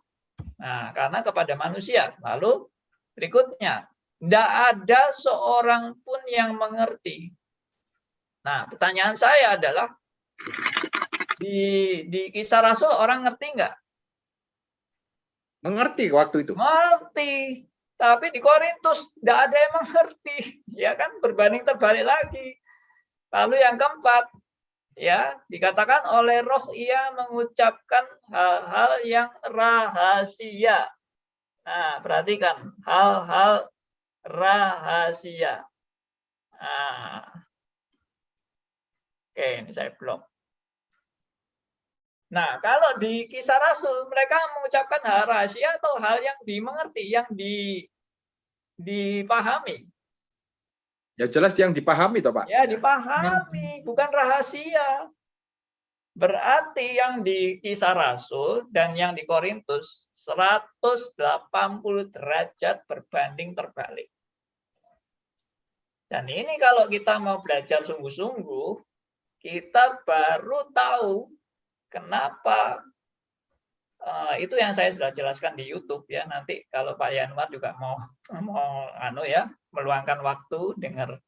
[SPEAKER 1] Nah, karena kepada manusia. Lalu berikutnya, tidak ada seorang pun yang mengerti. Nah, pertanyaan saya adalah, di Kisah Rasul orang ngerti nggak?
[SPEAKER 5] Mengerti waktu itu.
[SPEAKER 1] Mengerti. Tapi di Korintus tidak ada yang mengerti. Ya kan, berbanding terbalik lagi. Lalu yang keempat, ya, dikatakan oleh roh ia mengucapkan hal-hal yang rahasia. Nah, perhatikan, hal-hal rahasia. Nah, oke, ini saya blok. Nah, kalau di Kisah Rasul, mereka mengucapkan hal rahasia atau hal yang dimengerti, yang dipahami.
[SPEAKER 5] Ya jelas yang dipahami toh Pak.
[SPEAKER 1] Ya, dipahami, bukan rahasia. Berarti yang di Kisah Rasul dan yang di Korintus 180 derajat berbanding terbalik. Dan ini kalau kita mau belajar sungguh-sungguh, kita baru tahu kenapa. Itu yang saya sudah jelaskan di YouTube ya. Nanti kalau Pak Yanuar juga mau meluangkan waktu dengar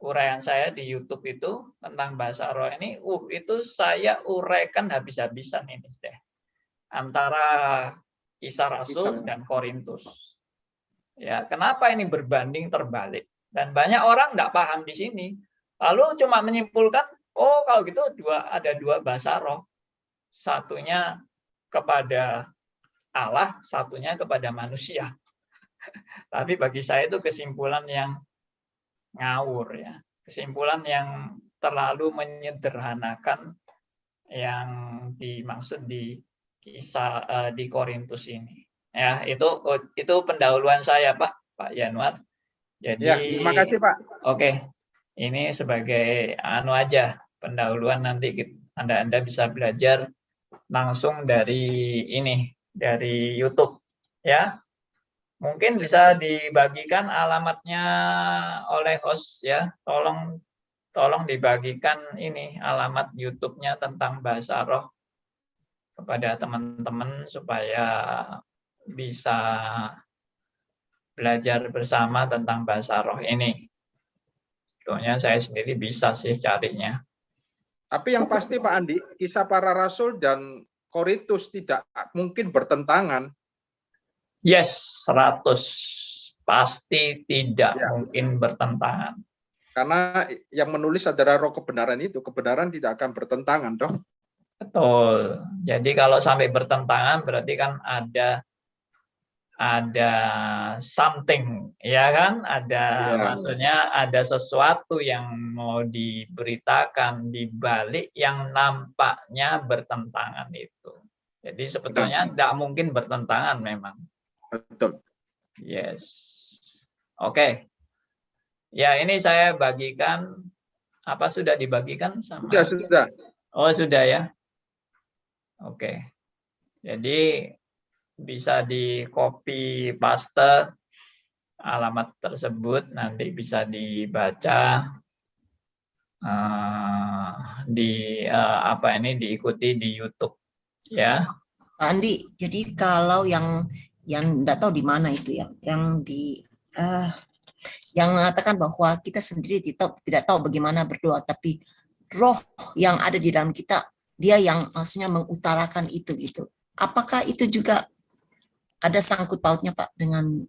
[SPEAKER 1] uraian saya di YouTube itu tentang bahasa roh ini, itu saya uraikan habis-habisan ini deh. Antara Kisah Rasul dan Korintus. Ya, kenapa ini berbanding terbalik? Dan banyak orang nggak paham di sini. Lalu cuma menyimpulkan, oh kalau gitu ada dua bahasa roh. Satunya kepada Allah, satunya kepada manusia. Tapi bagi saya itu kesimpulan yang ngawur ya. Kesimpulan yang terlalu menyederhanakan yang dimaksud di kisah di Korintus ini. Ya, itu pendahuluan saya Pak Yanuar. Jadi
[SPEAKER 5] ya, terima kasih Pak.
[SPEAKER 1] Oke. Ini sebagai aja pendahuluan, nanti Anda bisa belajar langsung dari YouTube ya. Mungkin bisa dibagikan alamatnya oleh host ya. Tolong dibagikan ini alamat YouTube-nya tentang bahasa roh kepada teman-teman supaya bisa belajar bersama tentang bahasa roh ini. Sebetulnya saya sendiri bisa sih carinya.
[SPEAKER 5] Tapi yang pasti Pak Andi, Kisah Para Rasul dan Korintus tidak mungkin bertentangan.
[SPEAKER 1] Yes, 100. Pasti tidak mungkin bertentangan.
[SPEAKER 5] Karena yang menulis adalah roh kebenaran itu, kebenaran tidak akan bertentangan, toh.
[SPEAKER 1] Betul. Jadi kalau sampai bertentangan berarti kan ada something, ya kan? Maksudnya ada sesuatu yang mau diberitakan di balik yang nampaknya bertentangan itu. Jadi sebetulnya tidak mungkin bertentangan memang.
[SPEAKER 5] Betul.
[SPEAKER 1] Yes. Oke. Ya, ini saya bagikan. Apa sudah dibagikan sama?
[SPEAKER 5] Sudah.
[SPEAKER 1] Oh, sudah ya. Oke. Jadi bisa di copy paste alamat tersebut, nanti bisa dibaca diikuti di YouTube ya.
[SPEAKER 8] Pak Andi, jadi kalau yang enggak tahu di mana itu yang mengatakan bahwa kita sendiri tidak tahu bagaimana berdoa, tapi roh yang ada di dalam kita, dia yang maksudnya mengutarakan itu gitu. Apakah itu juga ada sangkut pautnya Pak dengan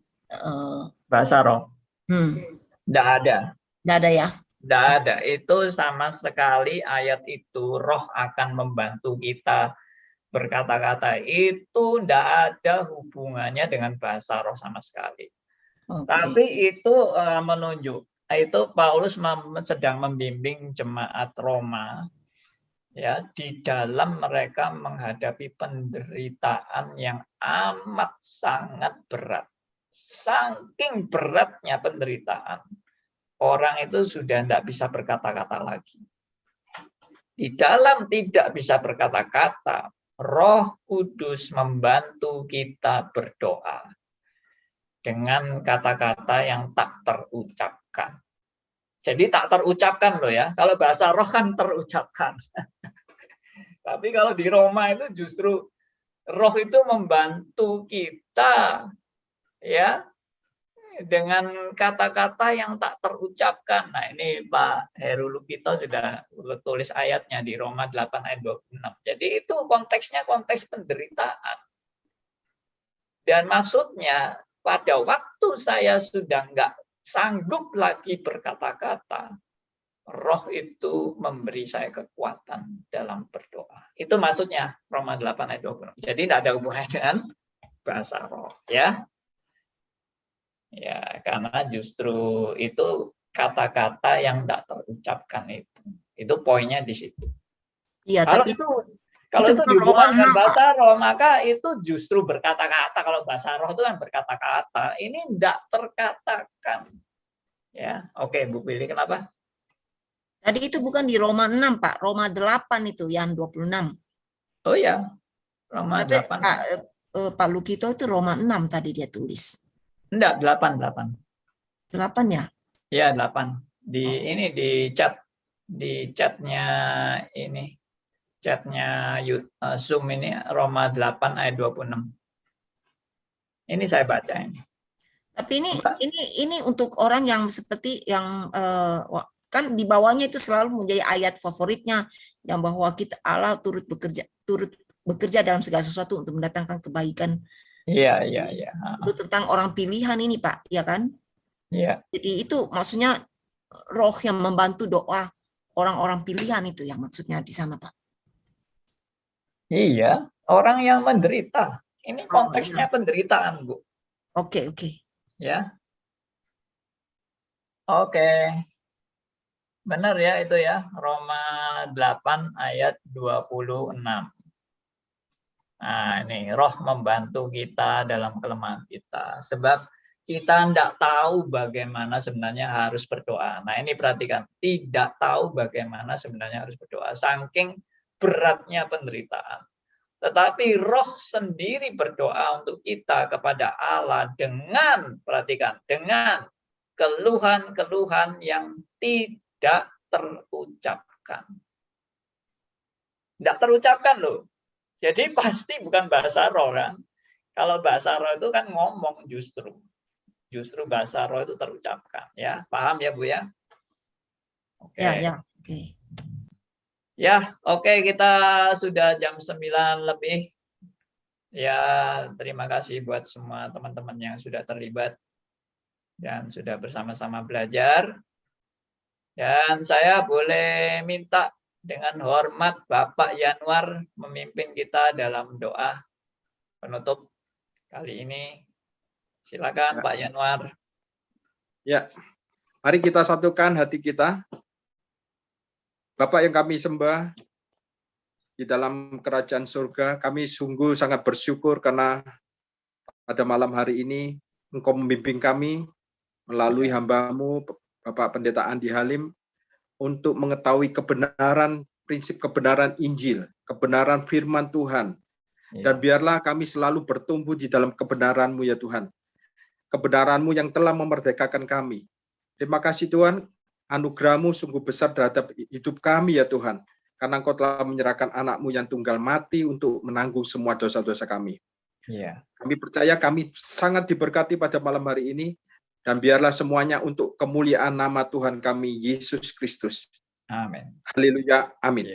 [SPEAKER 1] bahasa roh? Tidak ada.
[SPEAKER 8] Tidak ada ya?
[SPEAKER 1] Tidak ada. Itu sama sekali ayat itu roh akan membantu kita berkata-kata, itu tidak ada hubungannya dengan bahasa roh sama sekali. Okay. Tapi itu menunjuk, itu Paulus sedang membimbing jemaat Roma ya, di dalam mereka menghadapi penderitaan yang amat sangat berat. Saking beratnya penderitaan, orang itu sudah tidak bisa berkata-kata lagi. Di dalam tidak bisa berkata-kata, Roh Kudus membantu kita berdoa dengan kata-kata yang tak terucapkan. Jadi tak terucapkan loh ya. Kalau bahasa roh kan terucapkan. Tapi kalau di Roma itu justru roh itu membantu kita ya dengan kata-kata yang tak terucapkan. Nah, ini Pak Heru Lukito sudah tulis ayatnya di Roma 8 ayat 26. Jadi itu konteksnya konteks penderitaan. Dan maksudnya pada waktu saya sudah nggak sanggup lagi berkata-kata, Roh itu memberi saya kekuatan dalam berdoa. Itu maksudnya Roma 8 ayat 26. Jadi tidak ada hubungannya dengan bahasa roh, ya. Ya, karena justru itu kata-kata yang tidak terucapkan itu. Itu poinnya di situ.
[SPEAKER 8] Iya,
[SPEAKER 1] Kalau
[SPEAKER 8] tapi
[SPEAKER 1] itu
[SPEAKER 8] bukan
[SPEAKER 1] dihubungkan dengan
[SPEAKER 8] Roma 6,
[SPEAKER 1] bahasa roh, maka itu justru berkata-kata. Kalau bahasa roh itu kan berkata-kata. Ini tidak terkatakan. Ya, oke, Bu Billy, kenapa?
[SPEAKER 8] Tadi itu bukan di Roma 6, Pak. Roma 8 itu yang 26.
[SPEAKER 1] Oh ya, Roma 8.
[SPEAKER 8] Pak Lukito itu Roma 6 tadi dia tulis.
[SPEAKER 1] Enggak, 8.
[SPEAKER 8] 8 ya?
[SPEAKER 1] Iya, 8. Ini di chatnya ini. Chatnya Zoom ini Roma 8 ayat 26. Ini saya baca ini.
[SPEAKER 8] Tapi ini untuk orang yang seperti yang kan di bawahnya itu selalu menjadi ayat favoritnya yang bahwa kita Allah turut bekerja dalam segala sesuatu untuk mendatangkan kebaikan.
[SPEAKER 1] Iya.
[SPEAKER 8] Itu tentang orang pilihan ini, Pak, ya kan?
[SPEAKER 1] Iya.
[SPEAKER 8] Jadi itu maksudnya roh yang membantu doa orang-orang pilihan itu yang maksudnya di sana, Pak.
[SPEAKER 1] Iya, orang yang menderita. Ini konteksnya penderitaan, Bu.
[SPEAKER 8] Oke.
[SPEAKER 1] Ya. Oke. Benar ya itu ya, Roma 8 ayat 26. Nah, ini roh membantu kita dalam kelemahan kita. Sebab kita tidak tahu bagaimana sebenarnya harus berdoa. Nah, ini perhatikan, tidak tahu bagaimana sebenarnya harus berdoa. Saking beratnya penderitaan. Tetapi roh sendiri berdoa untuk kita kepada Allah dengan, perhatikan, dengan keluhan-keluhan yang tidak terucapkan. Tidak terucapkan loh. Jadi pasti bukan bahasa roh kan. Kalau bahasa roh itu kan ngomong justru. Justru bahasa roh itu terucapkan. Ya, paham ya Bu ya? Oke.
[SPEAKER 8] Ya, oke.
[SPEAKER 1] Ya, oke, kita sudah jam 9 lebih. Ya, terima kasih buat semua teman-teman yang sudah terlibat dan sudah bersama-sama belajar. Dan saya boleh minta dengan hormat Bapak Yanuar memimpin kita dalam doa penutup kali ini. Silakan Pak Yanuar.
[SPEAKER 5] Ya, mari kita satukan hati kita. Bapak yang kami sembah di dalam kerajaan surga, kami sungguh sangat bersyukur karena pada malam hari ini Engkau membimbing kami melalui hamba-Mu, Bapak Pendeta Andi Halim, untuk mengetahui kebenaran, prinsip kebenaran Injil, kebenaran firman Tuhan. Dan biarlah kami selalu bertumbuh di dalam kebenaran-Mu ya Tuhan. Kebenaran-Mu yang telah memerdekakan kami. Terima kasih Tuhan, anugerah-Mu sungguh besar terhadap hidup kami ya Tuhan. Karena Engkau telah menyerahkan anak-Mu yang tunggal mati untuk menanggung semua dosa-dosa kami. Kami percaya kami sangat diberkati pada malam hari ini. Dan biarlah semuanya untuk kemuliaan nama Tuhan kami, Yesus Kristus.
[SPEAKER 1] Amin.
[SPEAKER 5] Haleluya. Amin.